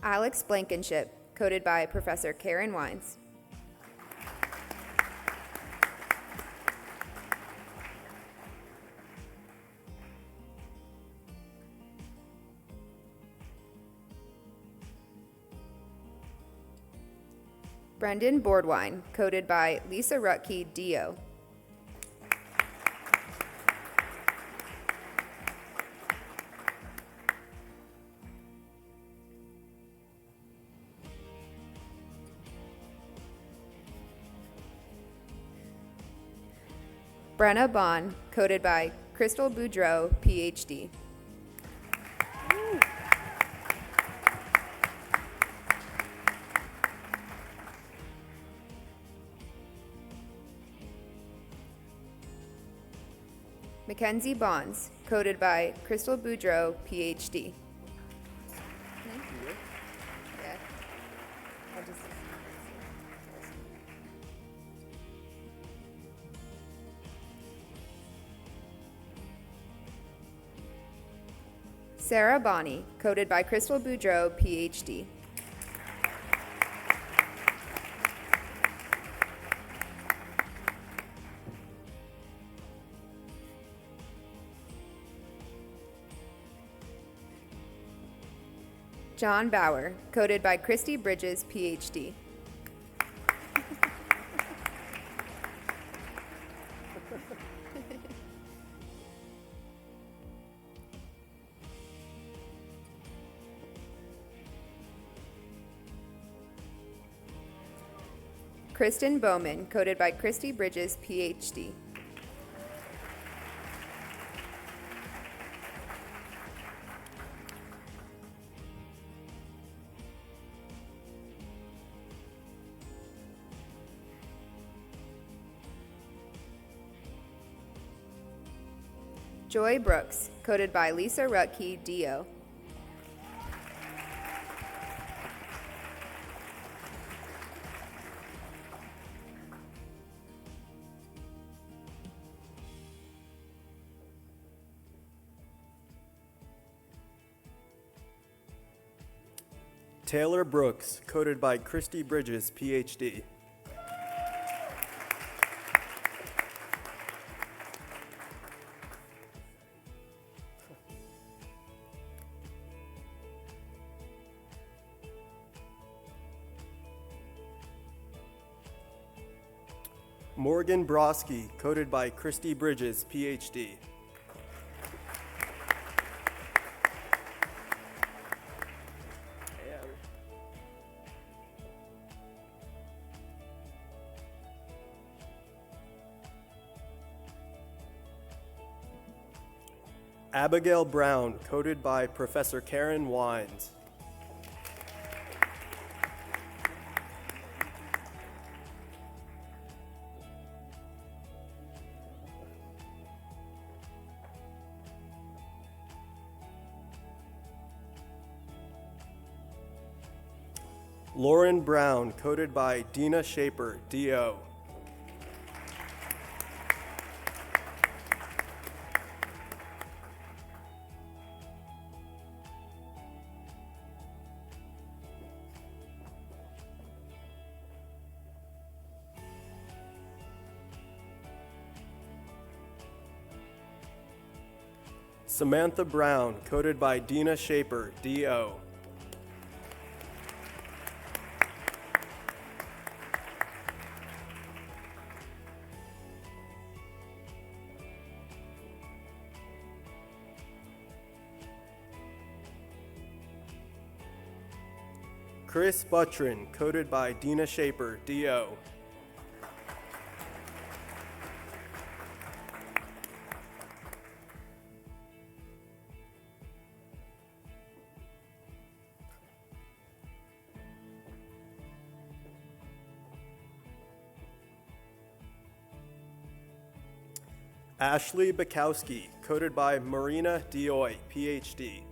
Alex Blankenship, coded by Professor Karen Wines. Brendan Boardwine, coded by Lisa Rutke, DO. Brenna Bond, coded by Crystal Boudreau, PhD. Mackenzie Bonds, coded by Crystal Boudreau, PhD. Yeah. I'll just... Sarah Bonney, coded by Crystal Boudreau, PhD. John Bauer, coded by Christy Bridges, PhD. Kristen Bowman, coded by Christy Bridges, PhD. Joy Brooks, coded by Lisa Rutke, DO. Taylor Brooks, coded by Christy Bridges, PhD. Morgan Broski, coded by Christy Bridges, PhD. Abigail Brown, coded by Professor Karen Wines. Lauren Brown, coded by Dina Shaper, DO. Samantha Brown, coded by Dina Shaper, DO. Chris Buttrin, coded by Dina Shaper, DO. Ashley Bukowski, coded by Marina Dioy, PhD.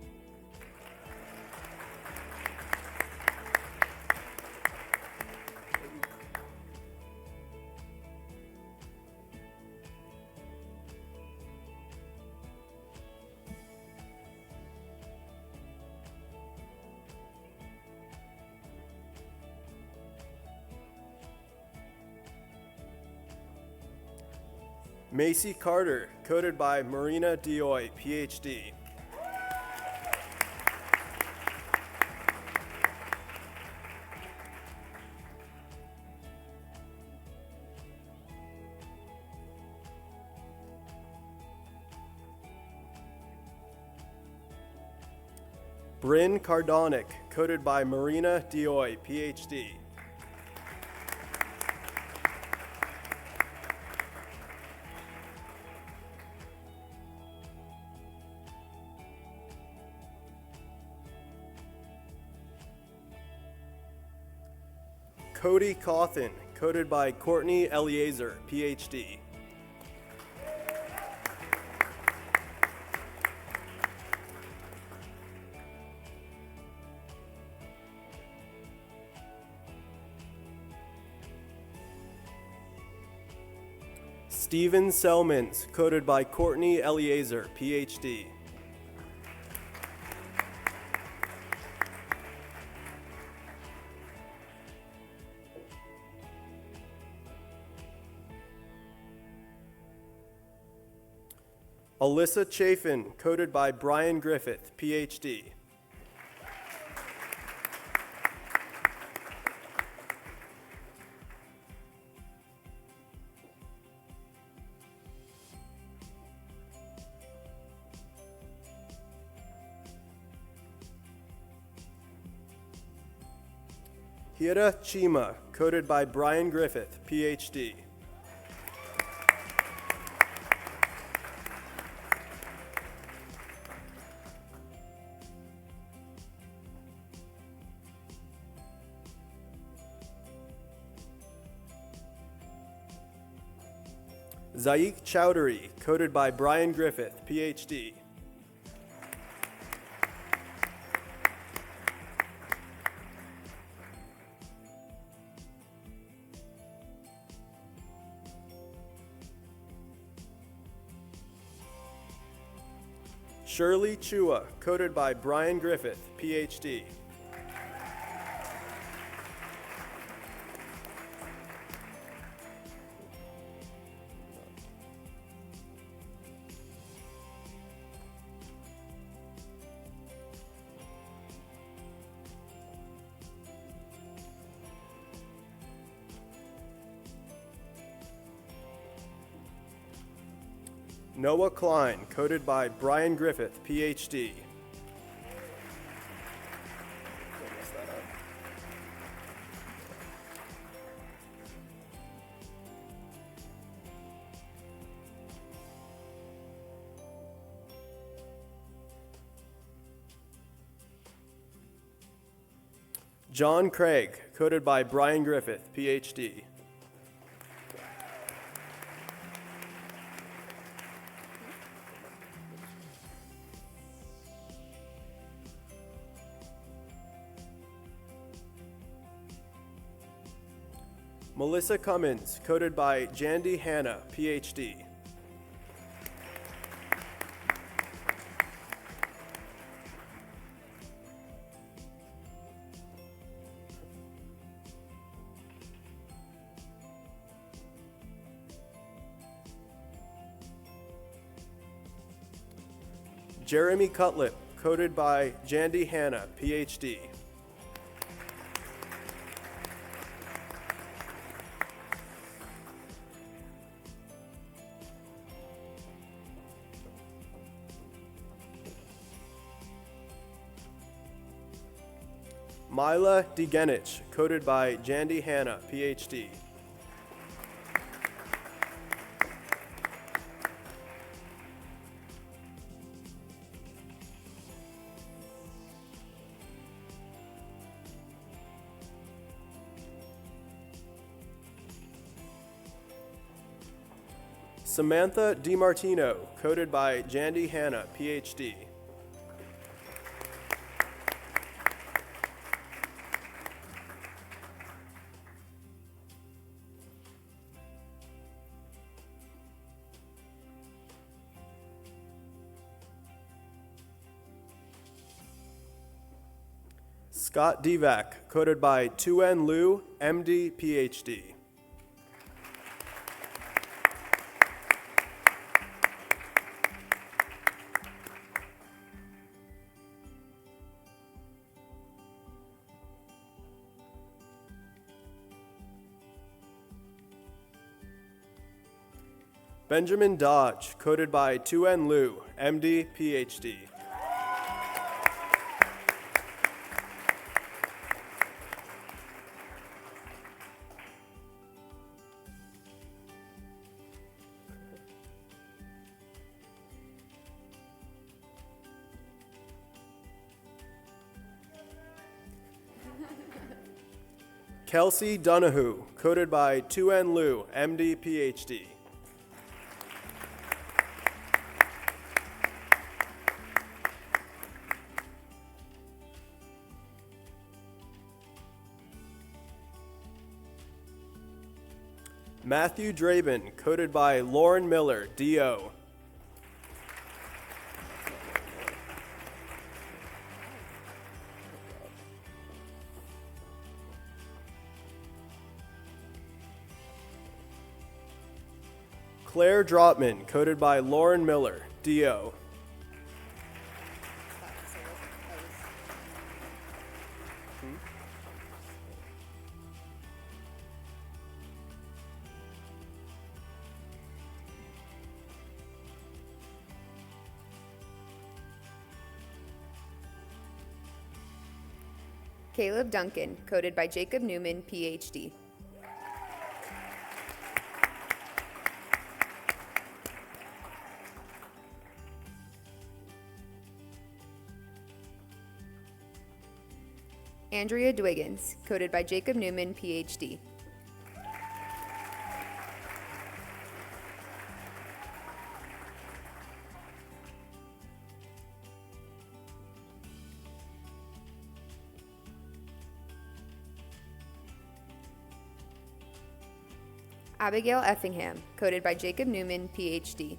Macy Carter, coded by Marina Dioy, PhD. Bryn Cardonic, coded by Marina Dioy, PhD. Cody Cawthon, coded by Courtney Eliezer, PhD. Steven Selmans, coded by Courtney Eliezer, PhD. Alyssa Chafin, coded by Brian Griffith, PhD. Hira Chima, coded by Brian Griffith, PhD. Zaik Chowdhury, coded by Brian Griffith, PhD. Shirley Chua, coded by Brian Griffith, PhD. Noah Klein, coded by Brian Griffith, PhD. John Craig, coded by Brian Griffith, PhD. Melissa Cummins, coded by Jandy Hanna, PhD. Jeremy Cutlip, coded by Jandy Hanna, PhD. Mila Degenich, coded by Jandy Hanna, PhD. Samantha DiMartino, coded by Jandy Hanna, PhD. Scott Divac, coded by Tuen Liu, MD, PhD. Benjamin Dodge, coded by Tuen Liu, MD, PhD. Kelsey Donahue, coded by Tuen Liu, MD, PhD. Matthew Draben, coded by Lauren Miller, DO. Claire Drotman, coded by Lauren Miller, DO. Caleb Duncan, coded by Jacob Newman, PhD. Andrea Dwiggins, coded by Jacob Newman, PhD. Abigail Effingham, coded by Jacob Newman, PhD.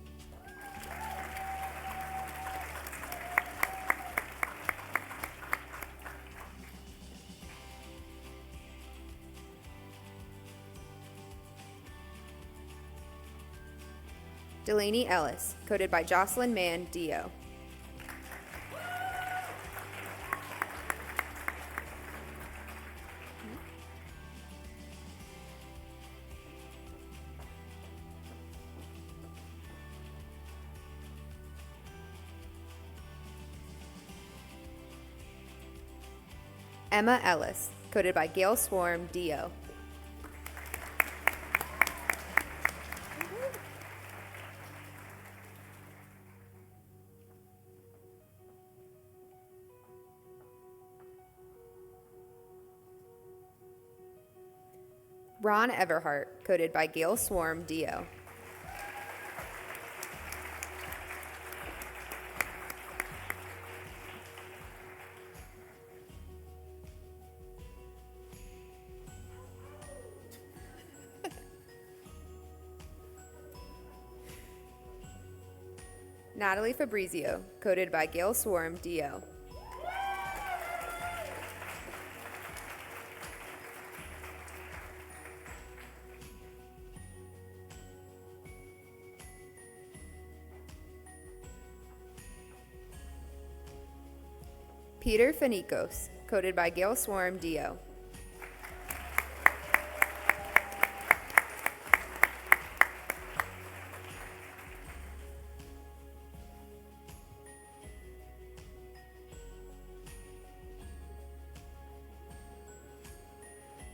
Delaney Ellis, coded by Jocelyn Mann, DO. Emma Ellis, coded by Gail Swarm, DO. Ron Everhart, coded by Gail Swarm, DO. Natalie Fabrizio, coded by Gail Swarm, DO. Peter Fanikos, coded by Gail Swarm, DO.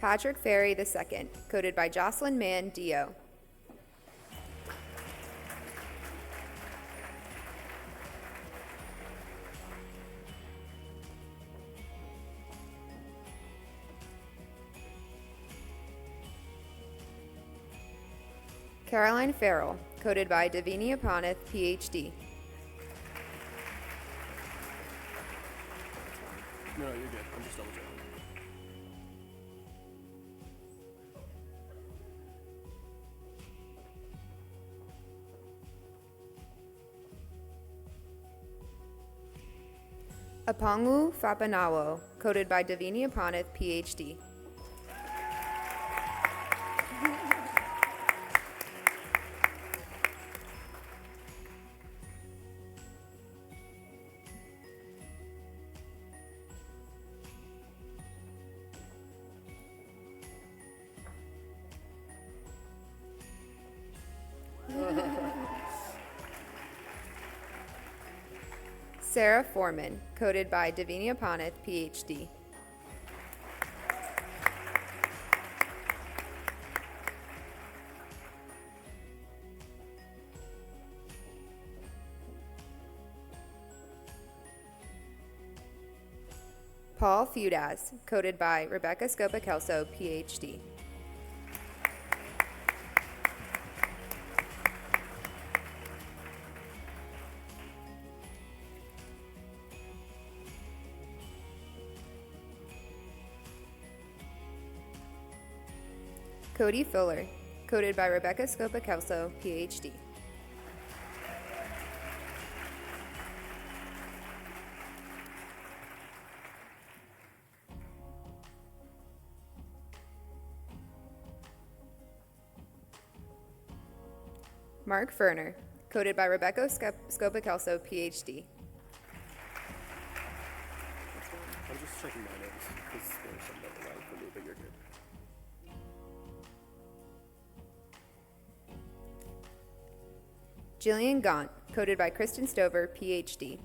Patrick Ferry II, coded by Jocelyn Mann, DO. Caroline Farrell, coded by Davini Apanith, PhD. No, you're good. I'm just double checking. Apangu Fapanawo, coded by Davini Apanith, PhD. Sarah Foreman, coded by Davini Apanith, PhD. Paul Feudaz, coded by Rebecca Scopa-Kelso, PhD. Cody Fuller, coded by Rebecca Scopa-Kelso, PhD. Mark Ferner, coded by Rebecca Scopa-Kelso, PhD. I'm just checking my notes because there's some that are right for me, but you're good. Jillian Gaunt, coded by Kristen Stover, PhD.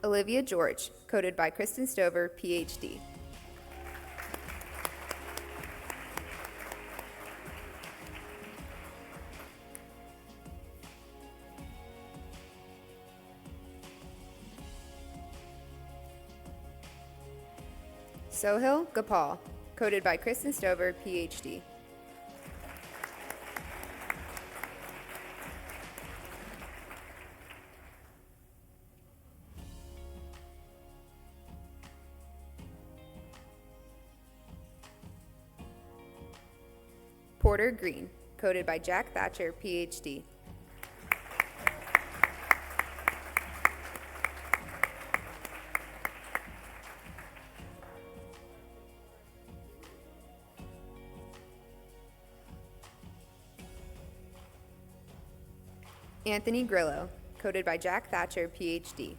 Olivia George, coded by Kristen Stover, PhD. Sohil Gopal, coded by Kristen Stover, PhD. Porter Green, coded by Jack Thatcher, PhD. Anthony Grillo, coded by Jack Thatcher, PhD.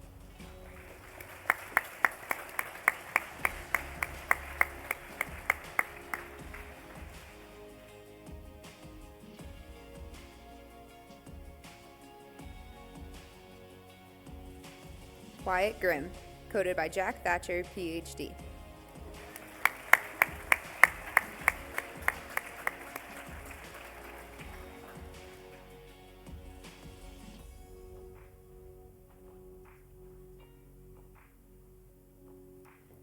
Wyatt Grimm, coded by Jack Thatcher, PhD.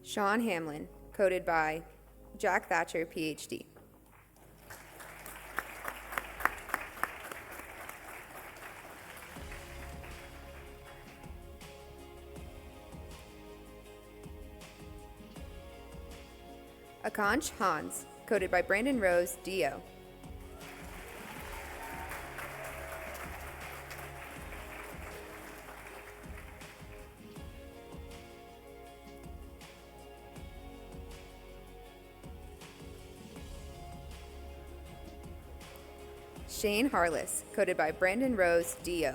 Sean Hamlin, coded by Jack Thatcher, PhD. Akansh Hans, coded by Brandon Rose, DO. Shane Harless, coded by Brandon Rose, DO.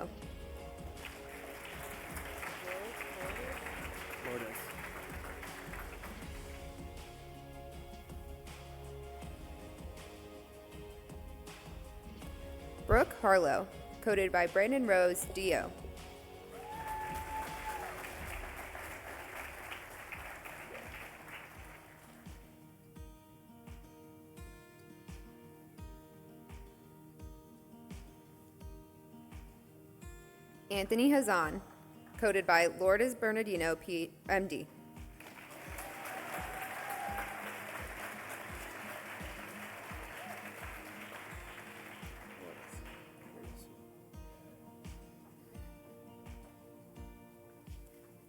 Lourdes. Brooke Harlow, coded by Brandon Rose, DO. Anthony Hazan, coded by Lourdes Bernardino, MD.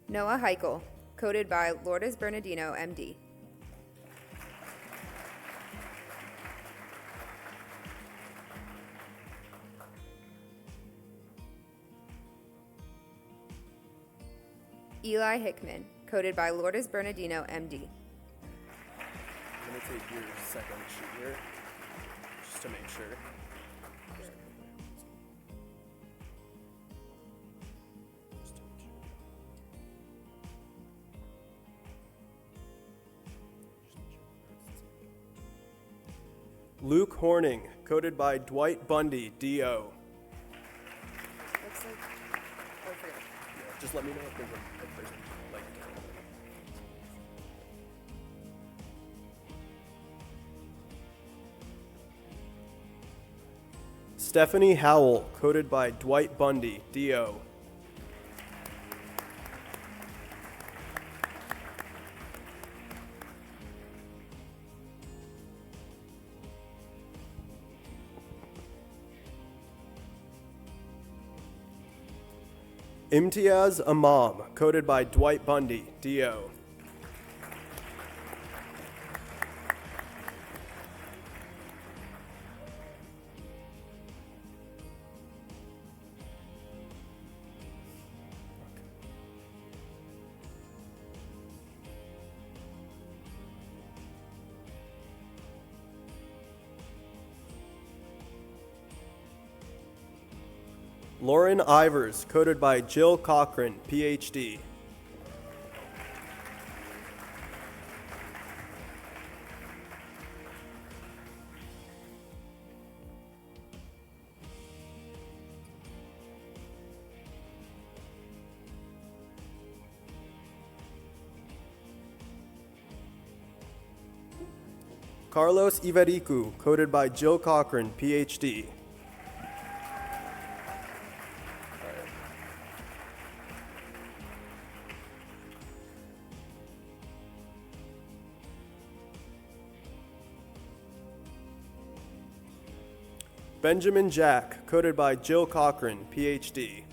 Noah Heichel, coded by Lourdes Bernardino, MD. Eli Hickman, coded by Lourdes Bernardino, MD. I'm going to take your second sheet here, just to make sure. Luke Horning, coded by Dwight Bundy, DO. Looks like, oh, forget it. Yeah, just let me know if there's a person like you. Stephanie Howell, coded by Dwight Bundy, DO. Imtiaz Imam, coded by Dwight Bundy, DO. Lauren Ivers, coded by Jill Cochran, PhD. Carlos Ivericu, coded by Jill Cochran, PhD. Benjamin Jack, coded by Jill Cochran, PhD.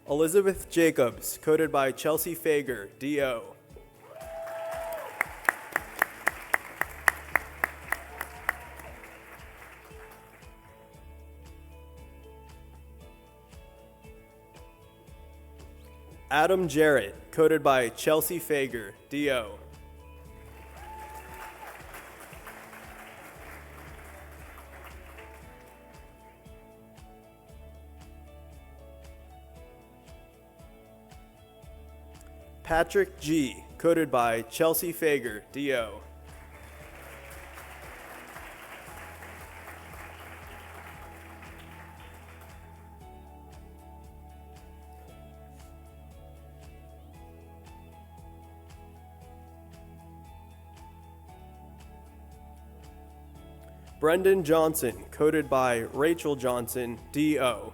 Elizabeth Jacobs, coded by Chelsea Fager, DO. Adam Jarrett, coded by Chelsea Fager, DO. Patrick G., coded by Chelsea Fager, DO. Brendan Johnson, coded by Rachel Johnson, DO.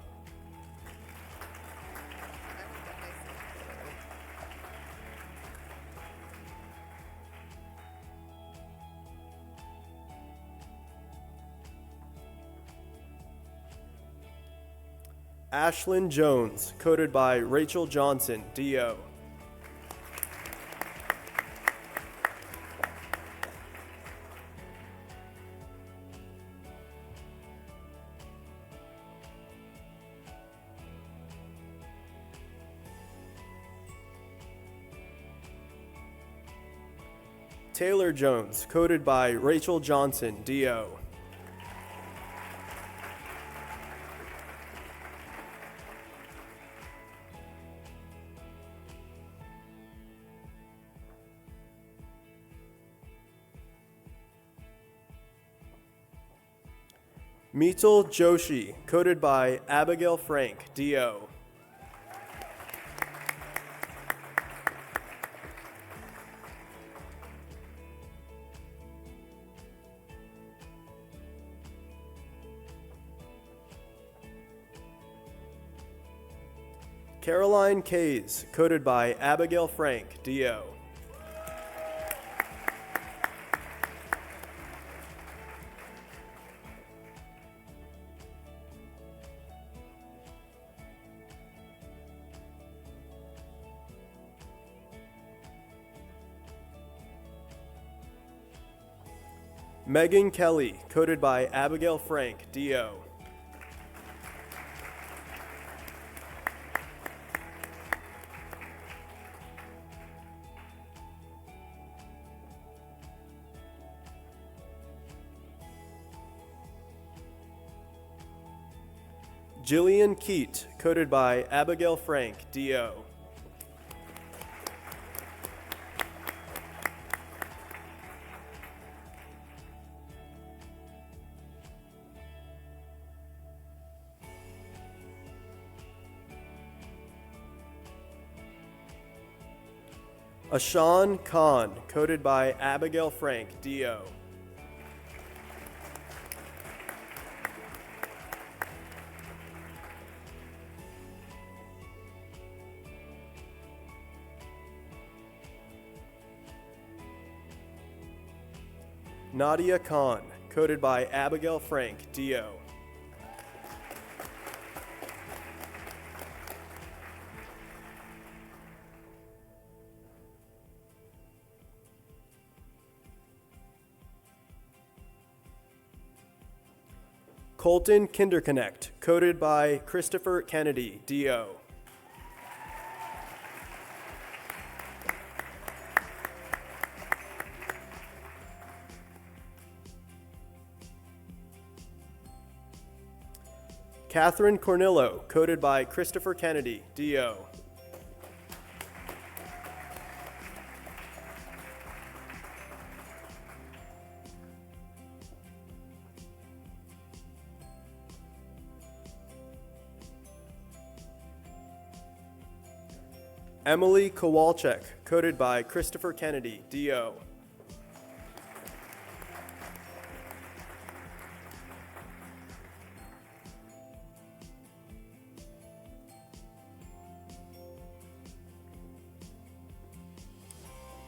Ashlyn Jones, coded by Rachel Johnson, DO. Taylor Jones, coded by Rachel Johnson, DO. Mitul Joshi, coded by Abigail Frank, DO. Caroline Kays, coded by Abigail Frank, DO. Megan Kelly, coded by Abigail Frank, DO. Jillian Keat, coded by Abigail Frank, DO. Ashan Khan, coded by Abigail Frank, DO. Nadia Khan, coded by Abigail Frank, DO. Colton Kinderconnect, coded by Christopher Kennedy, DO. Catherine Cornillo, coded by Christopher Kennedy, DO. Emily Kowalczyk, coded by Christopher Kennedy, DO.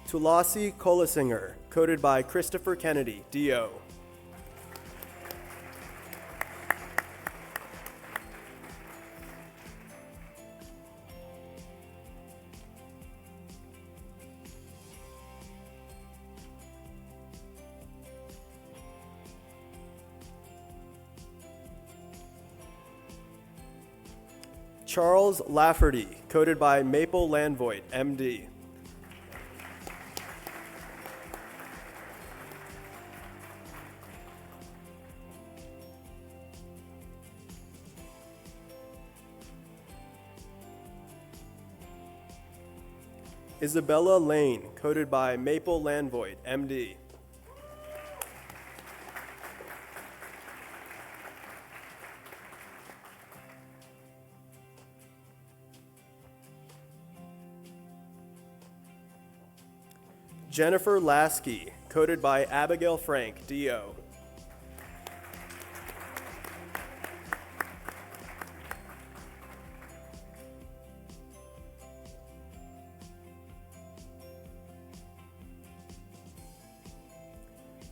Tulasi Kolasinger, coded by Christopher Kennedy, DO. Charles Lafferty, coded by Maple Landvoigt, MD. Isabella Lane, coded by Maple Landvoigt, MD. Jennifer Lasky, coded by Abigail Frank, DO.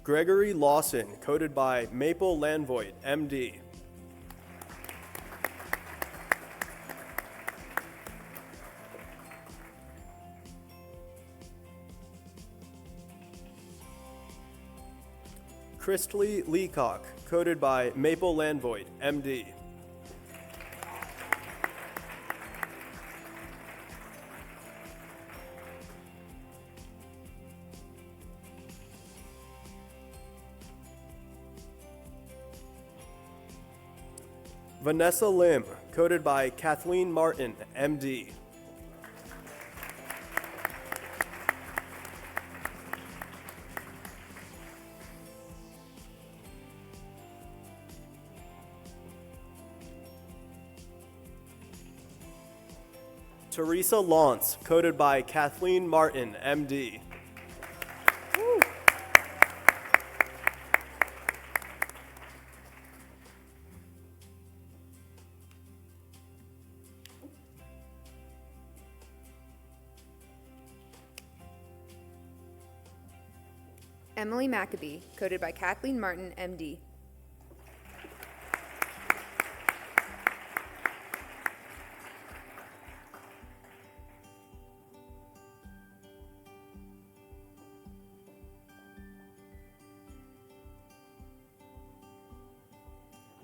Gregory Lawson, coded by Maple Landvoigt, MD. Christley Leacock, coded by Maple Landvoigt, MD. Vanessa Lim, coded by Kathleen Martin, MD. Teresa Lawrence, coded by Kathleen Martin, MD. Emily Maccabee, coded by Kathleen Martin, MD.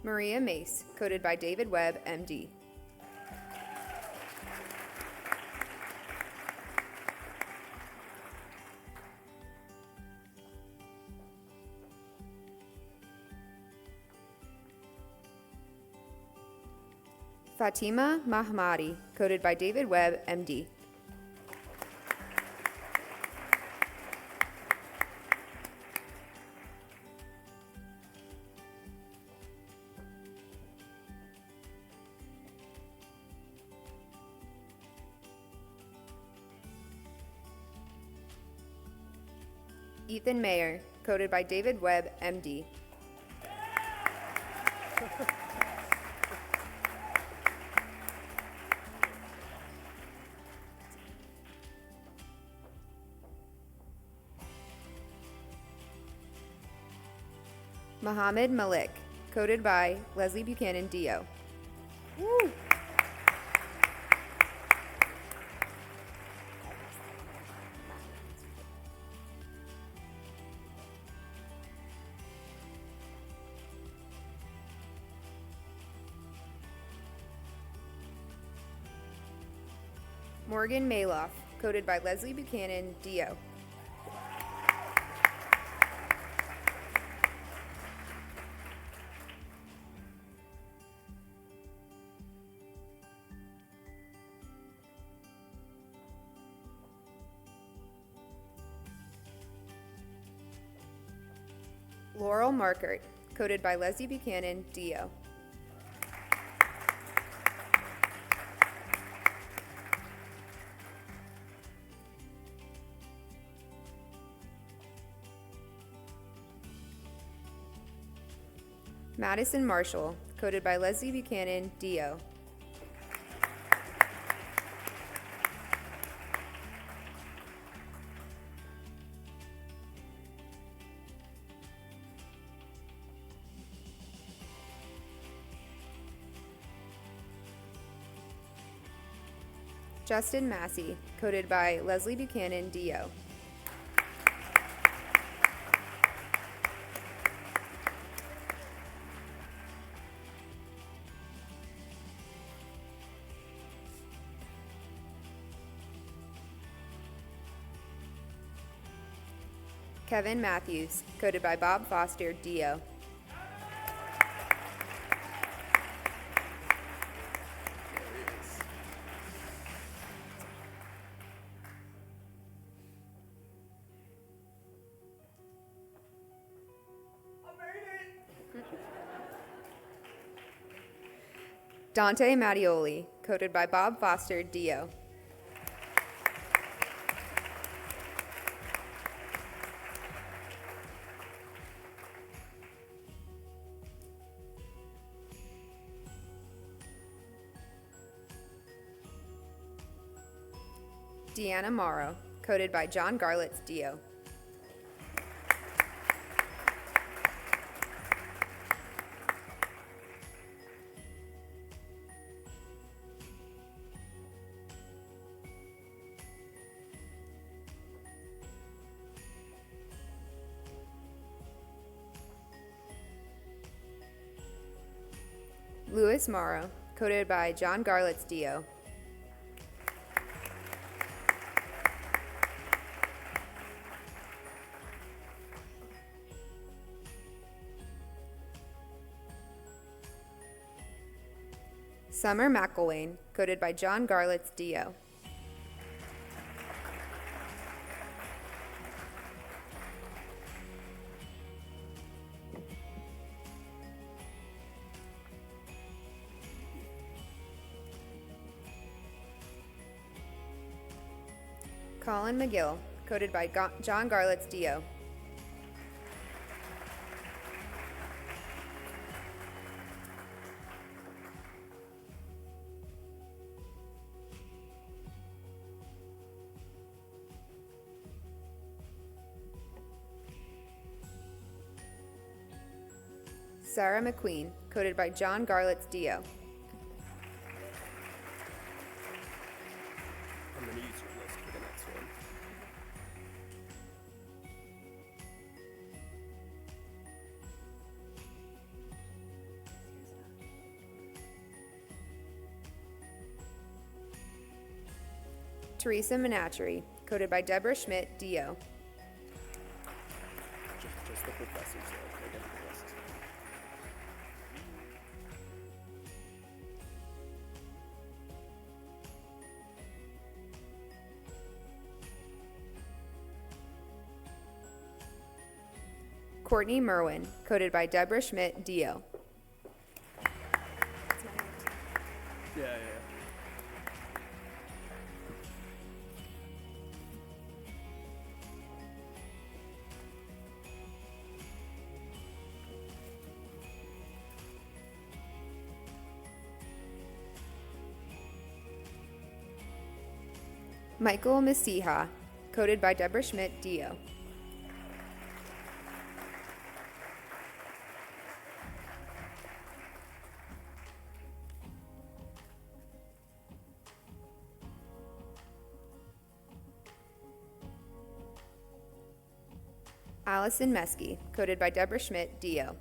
Maria Mace, coded by David Webb, MD. Fatima Mahmadi, coded by David Webb, MD. Ethan Mayer, coded by David Webb, MD. Mohammed Malik, coded by Leslie Buchanan, DO. Morgan Maloff, coded by Leslie Buchanan, DO. Laurel Markert, coded by Leslie Buchanan, DO. Madison Marshall, coded by Leslie Buchanan, DO. Justin Massey, coded by Leslie Buchanan, DO. Kevin Matthews, coded by Bob Foster, DO. Dante Mattioli, coded by Bob Foster, DO. Deanna Morrow, coded by John Garlitz, DO. Louis Morrow, coded by John Garlitz, DO. Summer McElwain, coded by John Garlitz, DO. Colin McGill, coded by John Garlitz, DO. Sarah McQueen, coded by John Garlitz, DO. I'm going to use your list for the next one. Teresa Menatchery, coded by Deborah Schmidt, DO. Just the professors there. They get the list. Courtney Merwin, coded by Deborah Schmidt, DO. Yeah, yeah, yeah. Michael Masiha, coded by Deborah Schmidt, DO. Allison Meskey, coded by Deborah Schmidt, DO.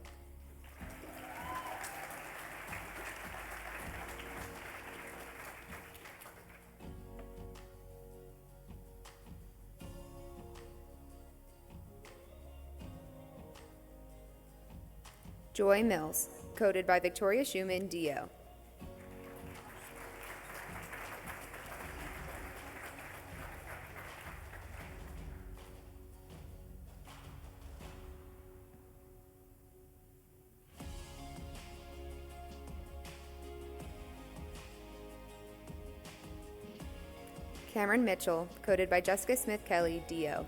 Joy Mills, coded by Victoria Schumann, DO. Cameron Mitchell, coded by Jessica Smith Kelly, DO.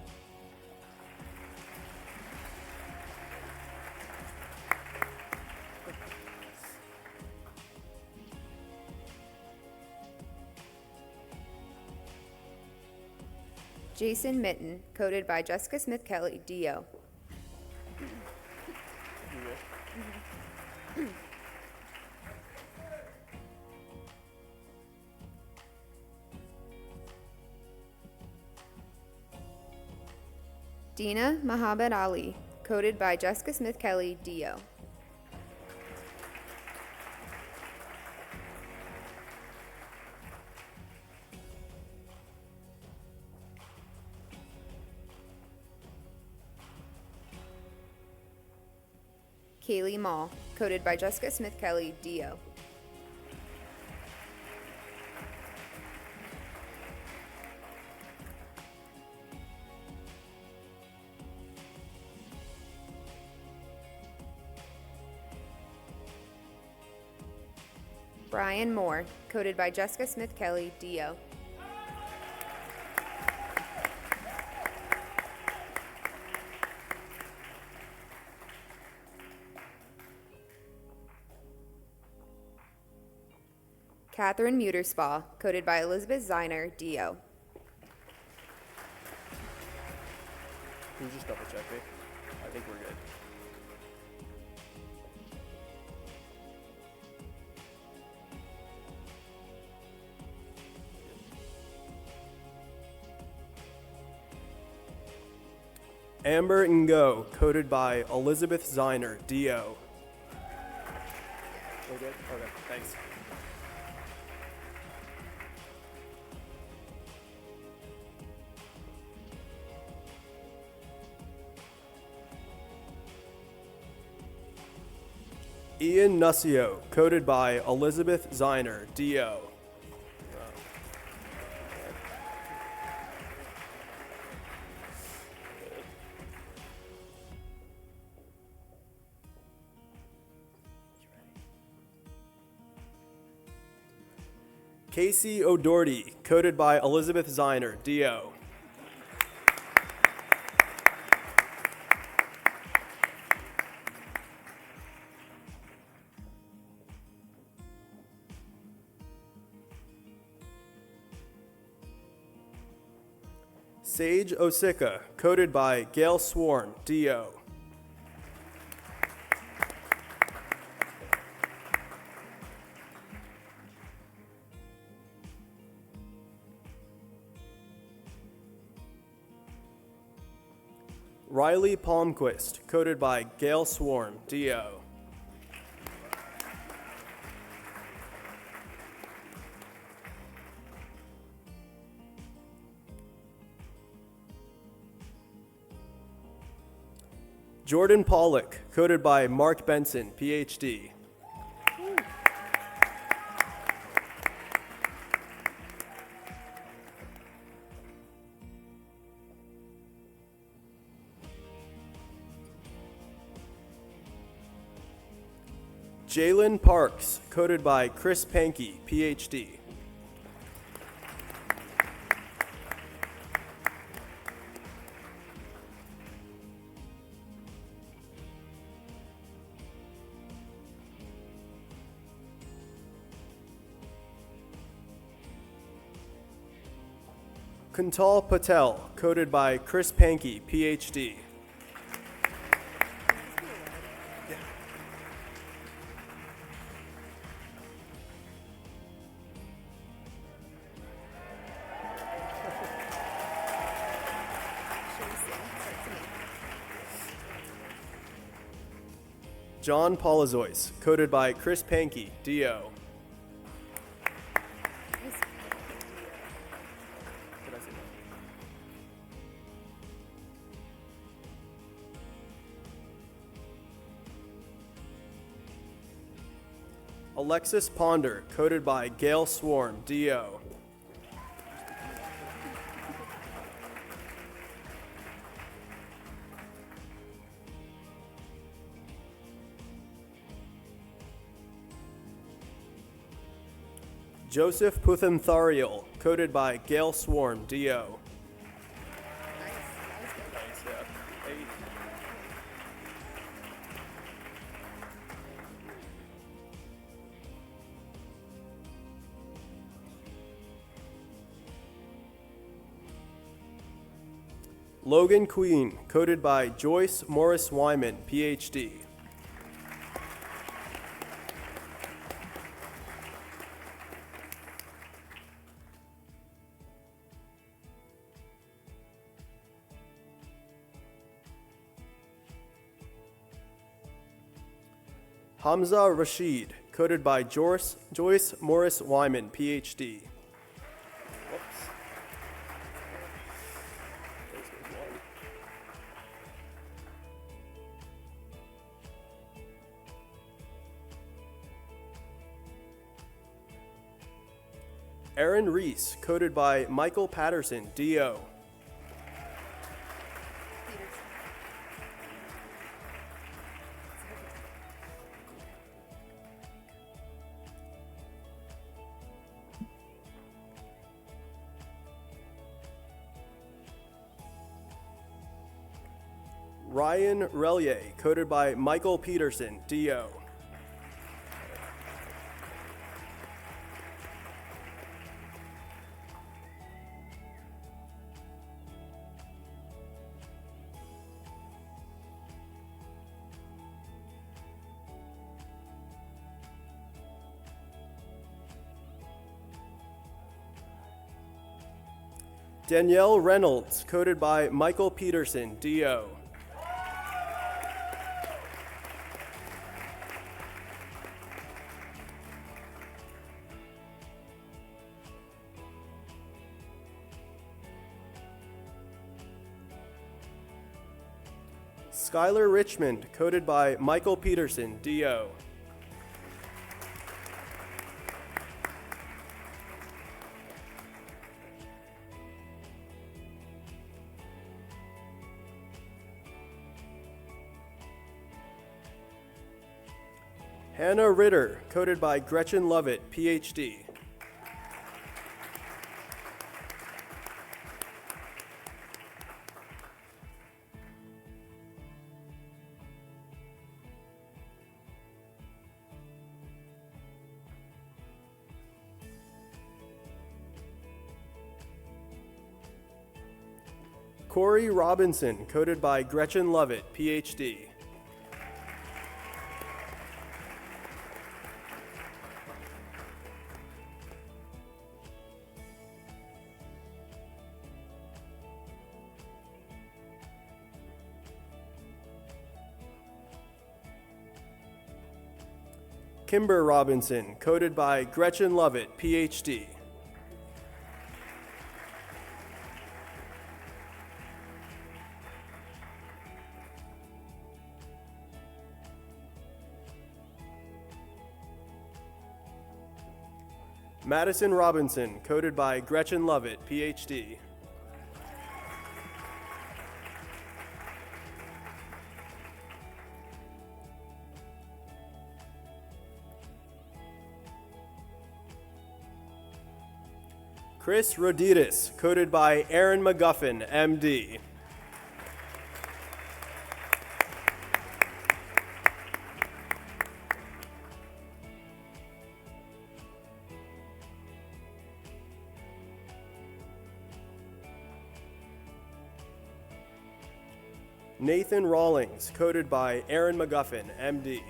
Jason Mitten, coded by Jessica Smith Kelly, DO. Dina Mohammed Ali, coded by Jessica Smith Kelly, DO. Kaylee Mall, coded by Jessica Smith Kelly, DO. Brian Moore, coded by Jessica Smith Kelly, DO. Catherine Muterspaw, coded by Elizabeth Ziner, DO. Can you just double check me? I think we're good. Amber Ngo, coded by Elizabeth Ziner, DO. We're good? Okay, thanks. Ian Nussio, coded by Elizabeth Ziner, DO. Casey O'Doherty, coded by Elizabeth Ziner, DO. Sage Osika, coded by Gail Swarm, DO. Riley Palmquist, coded by Gail Swarm, DO. Jordan Pollock, coded by Mark Benson, PhD. Jalen Parks, coded by Chris Pankey, PhD. Kuntal Patel, coded by Chris Pankey, PhD. John Polizois, coded by Chris Pankey, DO. Alexis Ponder, coded by Gail Swarm, DO. Joseph Puthamthariel, coded by Gail Swarm, DO. Logan Queen, coded by Joyce Morris Wyman, PhD. Hamza Rashid, coded by Joyce Morris Wyman, PhD. Aaron Reese, coded by Michael Patterson, DO. Ryan Relier, coded by Michael Peterson, DO. Danielle Reynolds, coded by Michael Peterson, DO. Skylar Richmond, coded by Michael Peterson, DO. Hannah Ritter, coded by Gretchen Lovett, PhD. Corey Robinson, coded by Gretchen Lovett, PhD. Kimber Robinson, coded by Gretchen Lovett, PhD. Madison Robinson, coded by Gretchen Lovett, PhD. Chris Rodidis, coded by Aaron McGuffin, MD. Nathan Rawlings, coded by Aaron McGuffin, MD.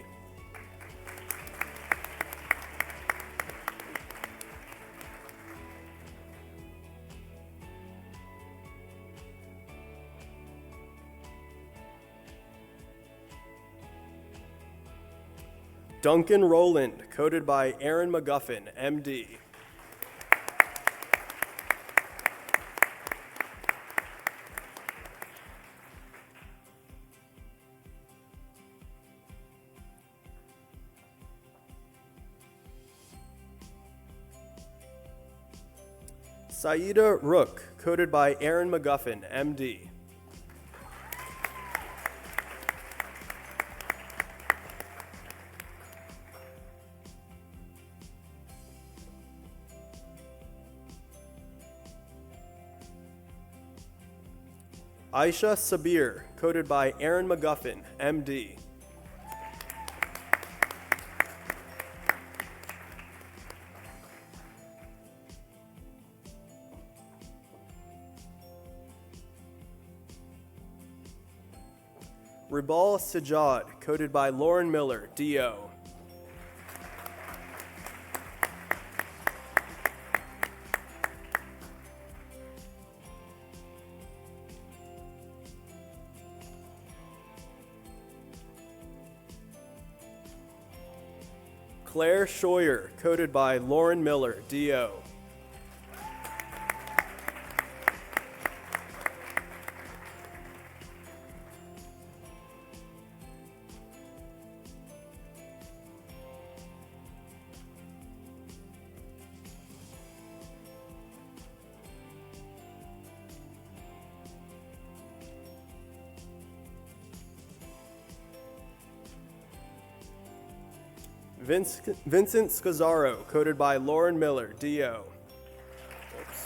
Duncan Rowland, coded by Aaron McGuffin, MD. Saida Rook, coded by Aaron McGuffin, MD. Aisha Sabir, coded by Aaron McGuffin, MD. Ribal Sajad, coded by Lauren Miller, DO. Claire Scheuer, coded by Lauren Miller, DO. Vincent Scazzaro, coded by Lauren Miller, DO. Oops.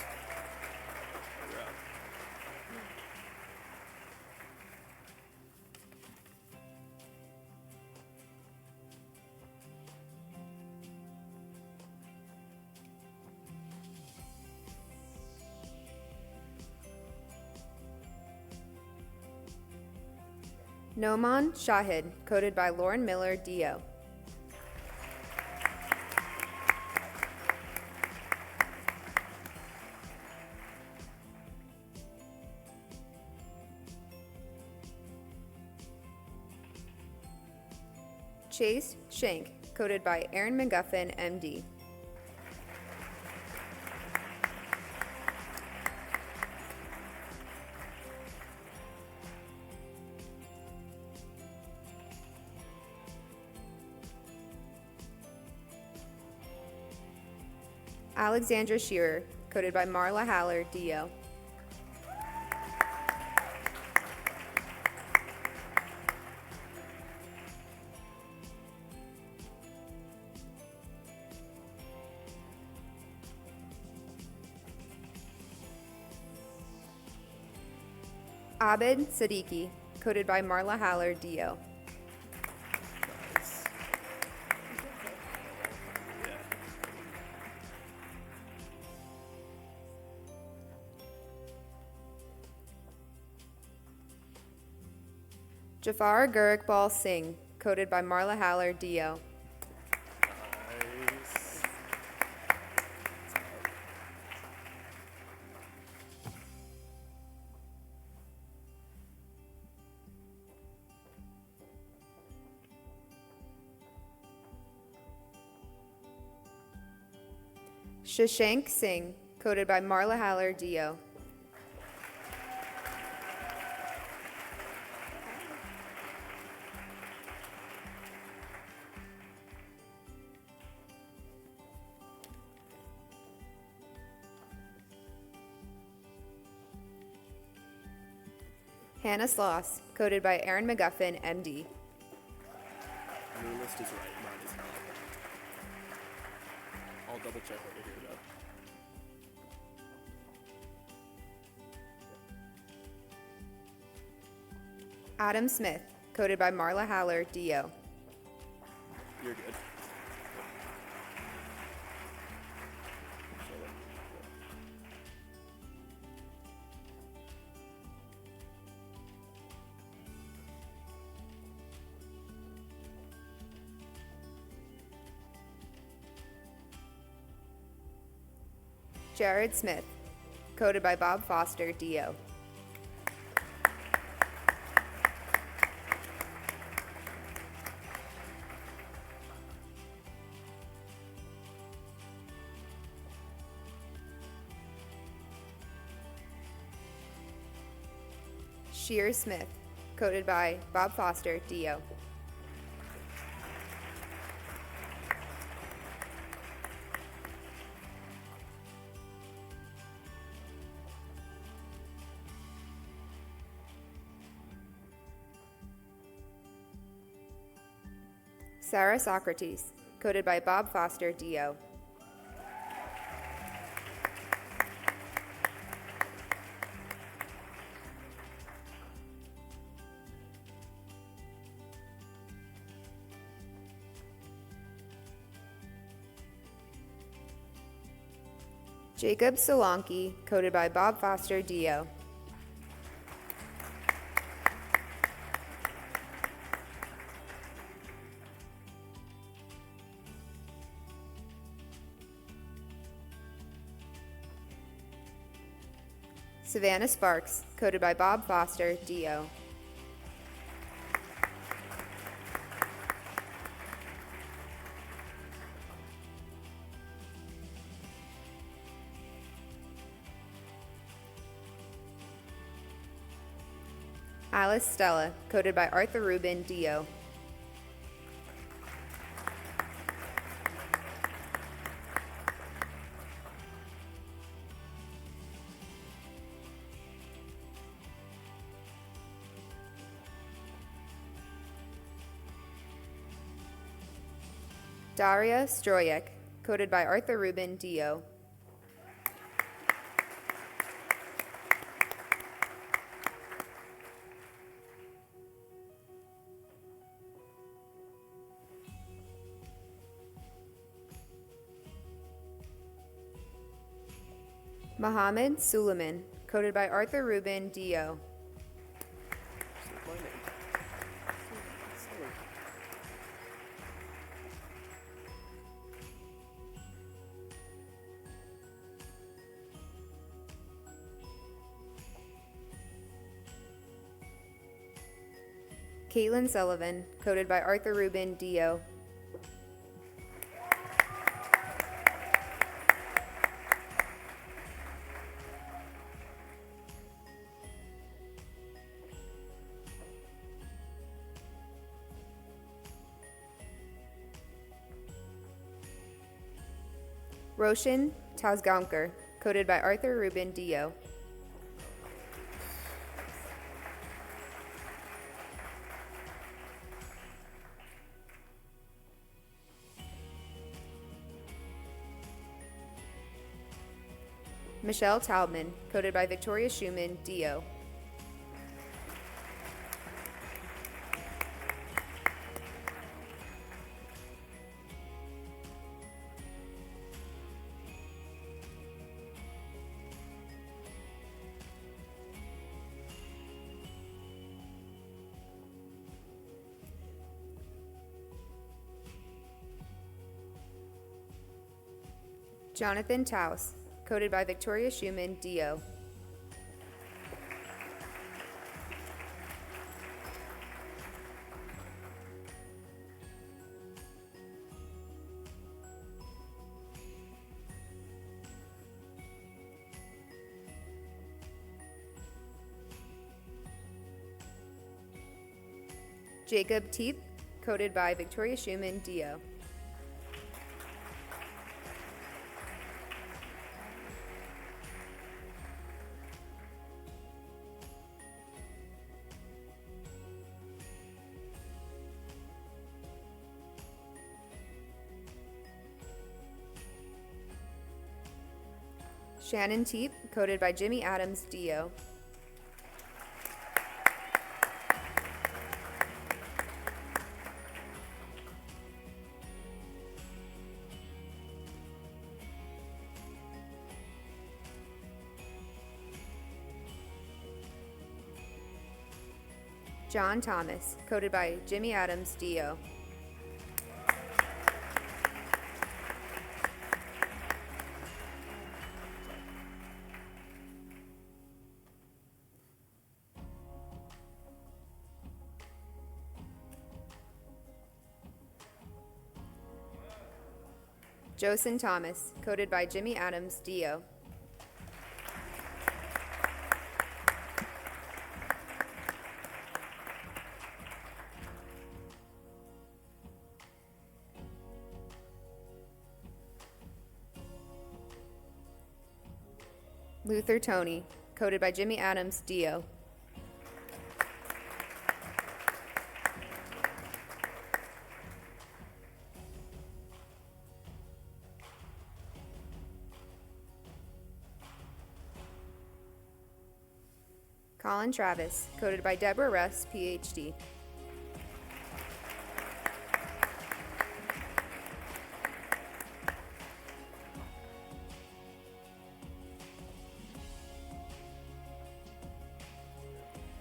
Noman Shahid, coded by Lauren Miller, DO. Chase Shank, coded by Aaron McGuffin, MD. Alexandra Shearer, coded by Marla Haller, DO. Abid Siddiqui, coded by Marla Haller, DO. Jafar Gurukbal Singh, coded by Marla Haller, DO. Shashank Singh, coded by Marla Haller, DO. Hannah Sloss, coded by Aaron McGuffin, MD. Your list is right, mine is not. I'll double check what you're here though. Adam Smith, coded by Marla Haller, DO. You're good. Jared Smith, coded by Bob Foster, DO. Sheer Smith, coded by Bob Foster, DO. Sarah Socrates, coded by Bob Foster, DO. Jacob Solanki, coded by Bob Foster, DO. Savannah Sparks, coded by Bob Foster, DO. Alice Stella, coded by Arthur Rubin, DO. Daria Stroyek, coded by Arthur Rubin, DO. Mohammed Suleiman, coded by Arthur Rubin, DO. My name. Caitlin Sullivan, coded by Arthur Rubin, DO. Roshan Tausgaunker, coded by Arthur Rubin Dio. Michelle Taubman, coded by Victoria Schumann Dio. Jonathan Taus, coded by Victoria Schumann Dio. Jacob Teep, coded by Victoria Schumann Dio. Shannon Teep, coded by Jimmy Adams Dio. John Thomas, coded by Jimmy Adams Dio. Josen Thomas, coded by Jimmy Adams Dio. Luther Tony, coded by Jimmy Adams Dio. Colin Travis, coded by Deborah Russ, PhD.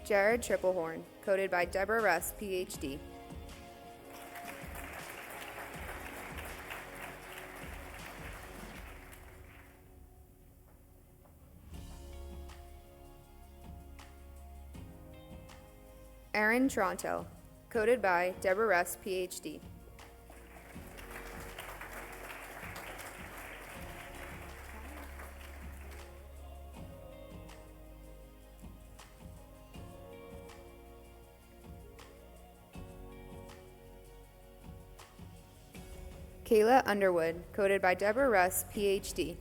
Jared Triplehorn, coded by Deborah Russ, PhD. Aaron Tronto, coded by Deborah Russ, PhD. Kayla Underwood, coded by Deborah Russ, PhD.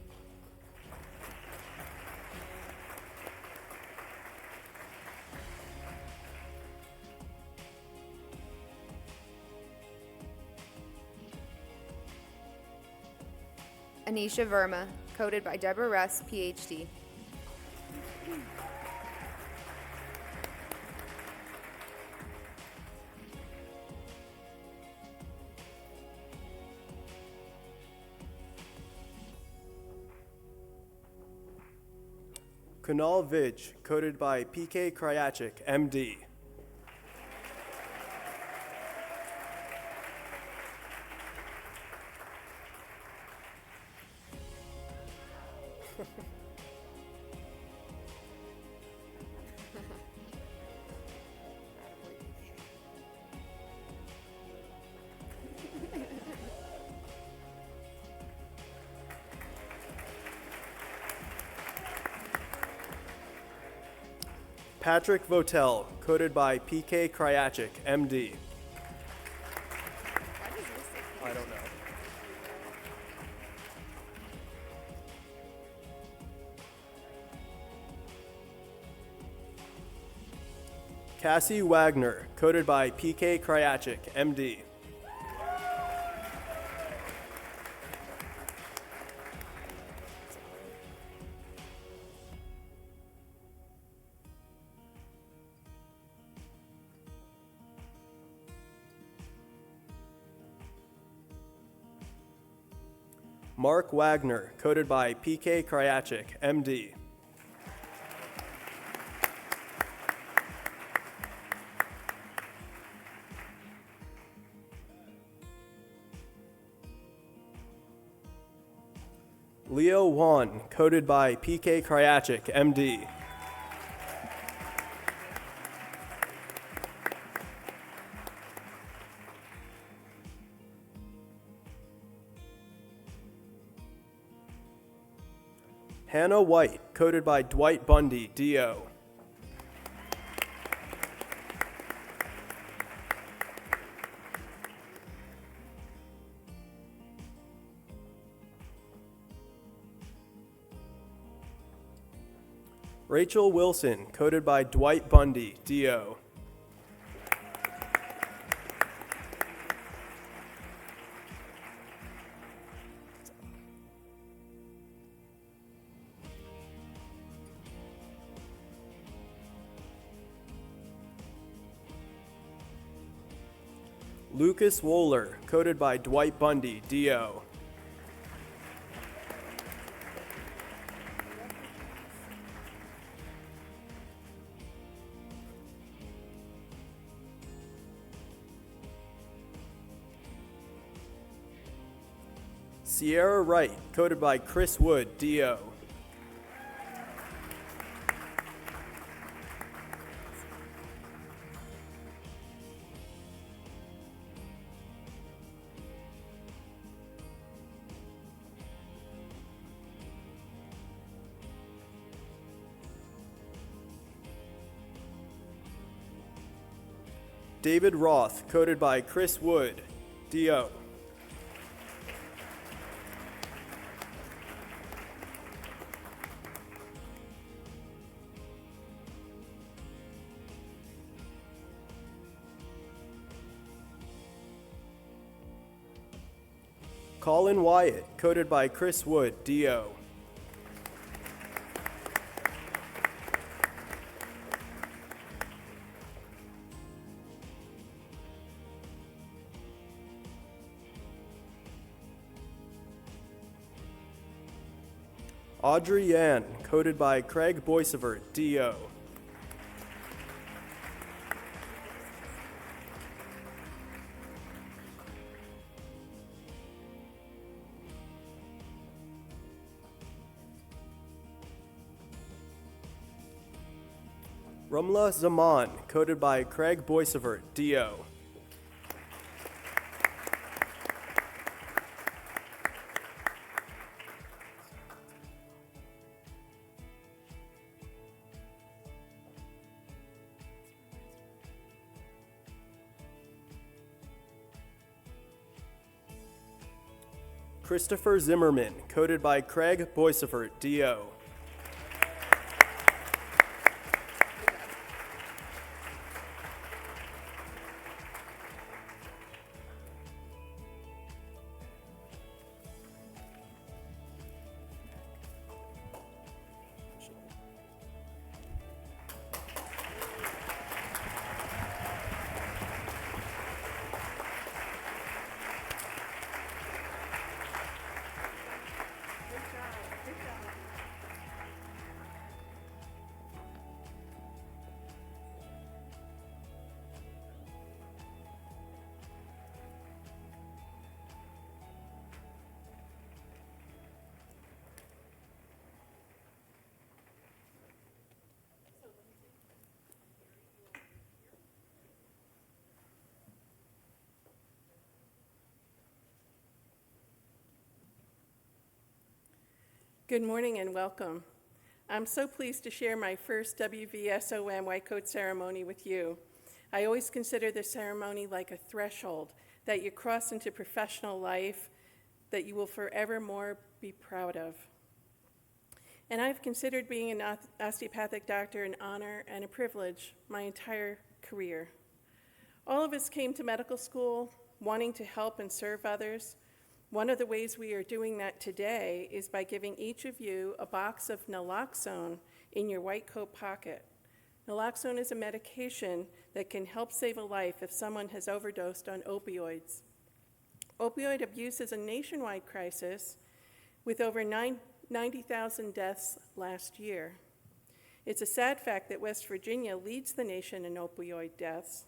Anisha Verma, coded by Deborah Russ, PhD. Kunal Vij, coded by PK Kryachik, MD. Patrick Votel, coded by PK Kryachik, MD. I don't know. Cassie Wagner, coded by PK Kryachik, MD. Mark Wagner, coded by PK Kryachik, MD. Leo Wan, coded by PK Kryachik, MD. Hannah White, coded by Dwight Bundy, DO. Rachel Wilson, coded by Dwight Bundy, DO. Lucas Wohler, coded by Dwight Bundy, DO. Sierra Wright, coded by Chris Wood, DO. David Roth, coded by Chris Wood, DO. Colin Wyatt, coded by Chris Wood, DO. Audrey Yan, coded by Craig Boisevert, DO. Rumla Zaman, coded by Craig Boisevert, DO. Christopher Zimmerman, coded by Craig Boisevert, DO. Good morning and welcome. I'm so pleased to share my first Wvsom White Coat ceremony with you. I always consider this ceremony like a threshold that you cross into professional life that you will forevermore be proud of. And I've considered being an osteopathic doctor an honor and a privilege my entire career. All of us came to medical school wanting to help and serve others. One of the ways we are doing that today is by giving each of you a box of naloxone in your white coat pocket. Naloxone is a medication that can help save a life if someone has overdosed on opioids. Opioid abuse is a nationwide crisis with over 90,000 deaths last year. It's a sad fact that West Virginia leads the nation in opioid deaths.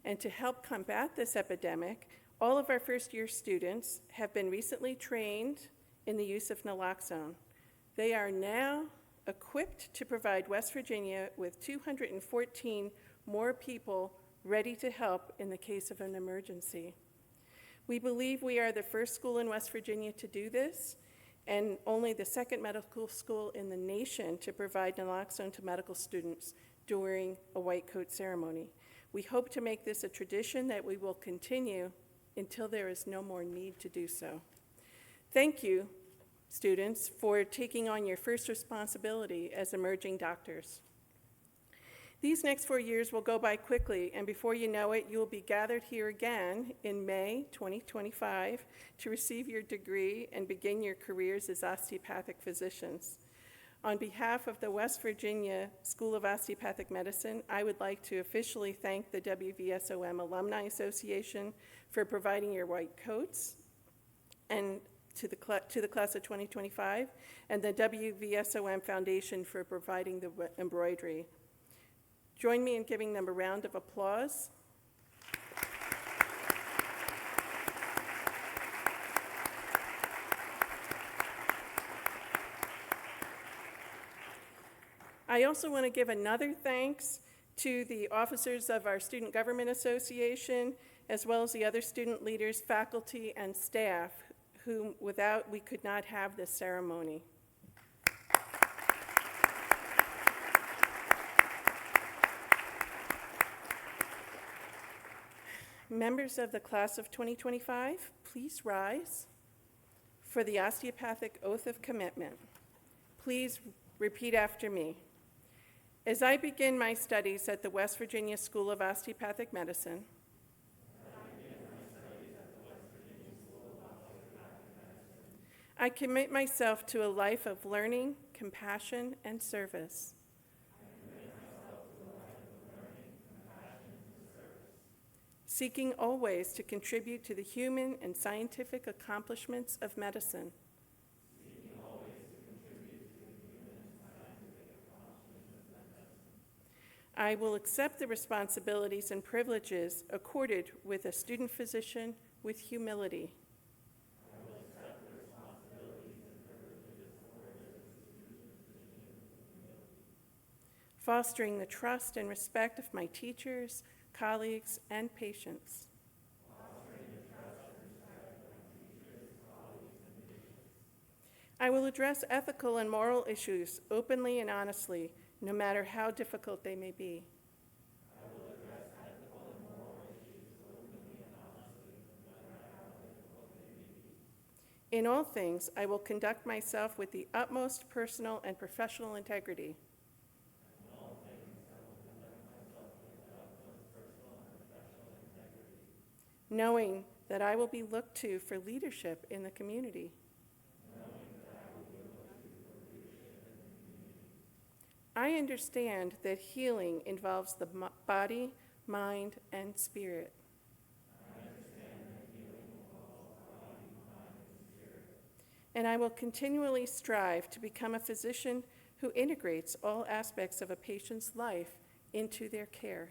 And to help combat this epidemic, all of our first-year students have been recently trained in the use of naloxone. They are now equipped to provide West Virginia with 214 more people ready to help in the case of an emergency. We believe we are the first school in West Virginia to do this, and only the second medical school in the nation to provide naloxone to medical students during a white coat ceremony. We hope to make this a tradition that we will continue until there is no more need to do so. Thank you, students, for taking on your first responsibility as emerging doctors. These next 4 years will go by quickly, and before you know it, you will be gathered here again in May 2025 to receive your degree and begin your careers as osteopathic physicians. On behalf of the West Virginia School of Osteopathic Medicine, I would like to officially thank the Wvsom Alumni Association for providing your white coats and to the class of 2025, and the Wvsom Foundation for providing the embroidery. Join me in giving them a round of applause. I also want to give another thanks to the officers of our Student Government Association, as well as the other student leaders, faculty, and staff, whom without we could not have this ceremony. Members of the class of 2025, please rise for the osteopathic oath of commitment. Please repeat after me. As I begin my studies at the West Virginia School of Osteopathic Medicine, I commit myself to a life of learning, compassion, and service. Seeking always to contribute to the human and scientific accomplishments of medicine. I will accept the responsibilities and privileges accorded with a student physician with humility. Fostering the trust and respect of my teachers, colleagues, and patients. I will address ethical and moral issues openly and honestly, no matter how difficult they may be. In all things, I will conduct myself with the utmost personal and professional integrity. Knowing that I will be looked to for leadership in the community. I understand that healing involves the body, mind, and spirit. And I will continually strive to become a physician who integrates all aspects of a patient's life into their care.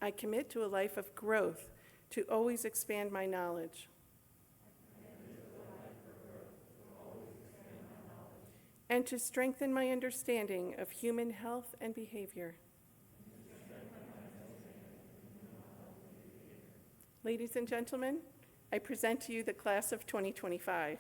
I commit to a life of growth to always expand my knowledge. And to strengthen my understanding of human health and behavior. Ladies and gentlemen, I present to you the class of 2025.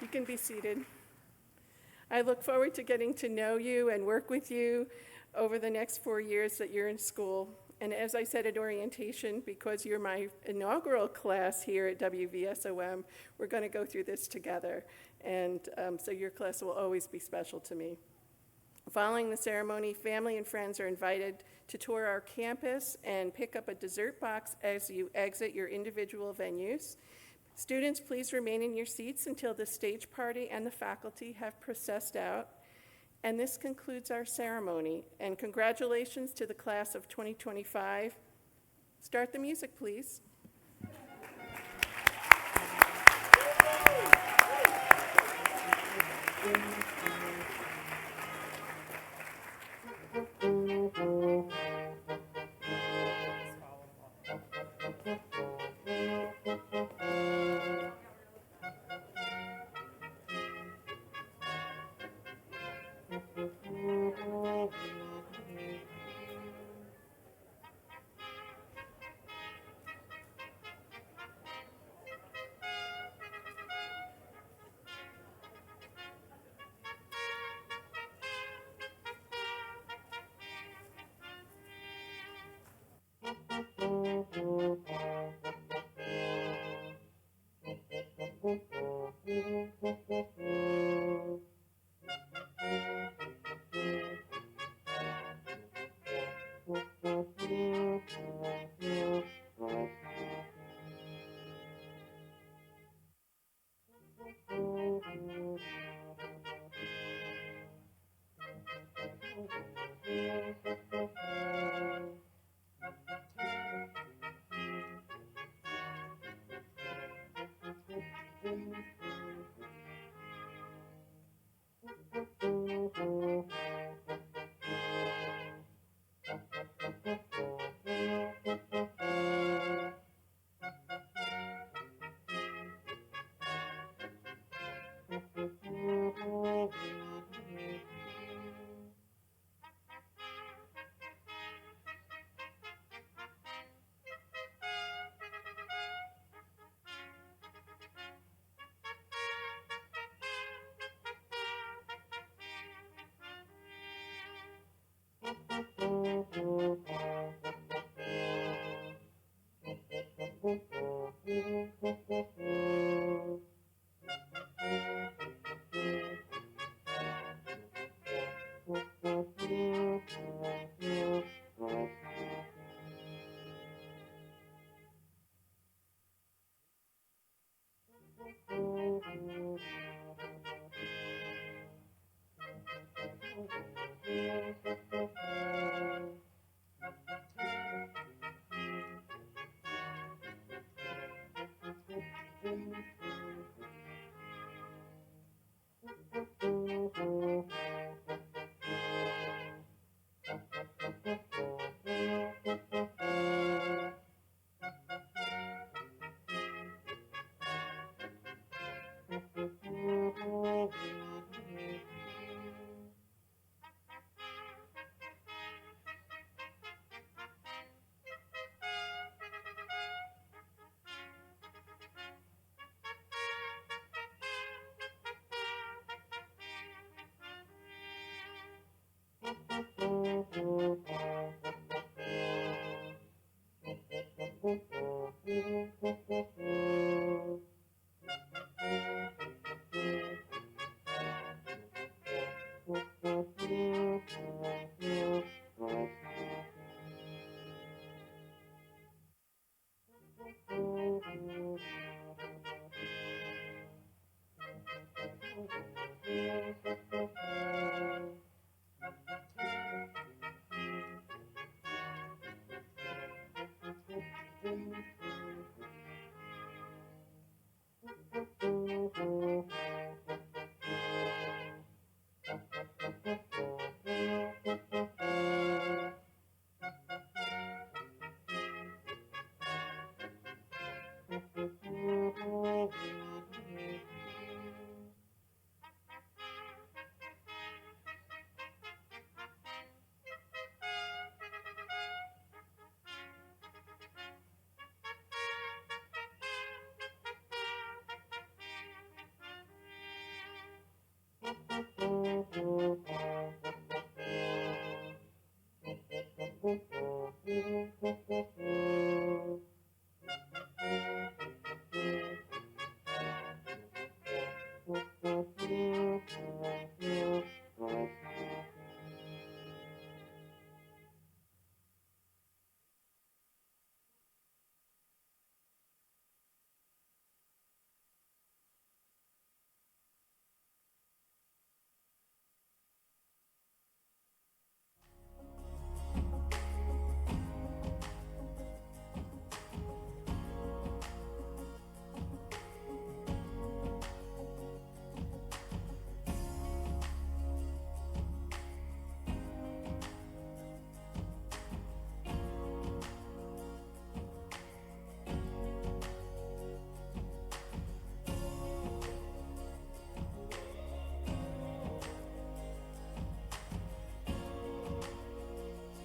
You can be seated. I look forward to getting to know you and work with you over the next 4 years that you're in school. And as I said at orientation, because you're my inaugural class here at WVSOM, we're going to go through this together. And so your class will always be special to me. Following the ceremony, family and friends are invited to tour our campus and pick up a dessert box as you exit your individual venues. Students, please remain in your seats until the stage party and the faculty have processed out. And this concludes our ceremony. And congratulations to the class of 2025. Start the music, please.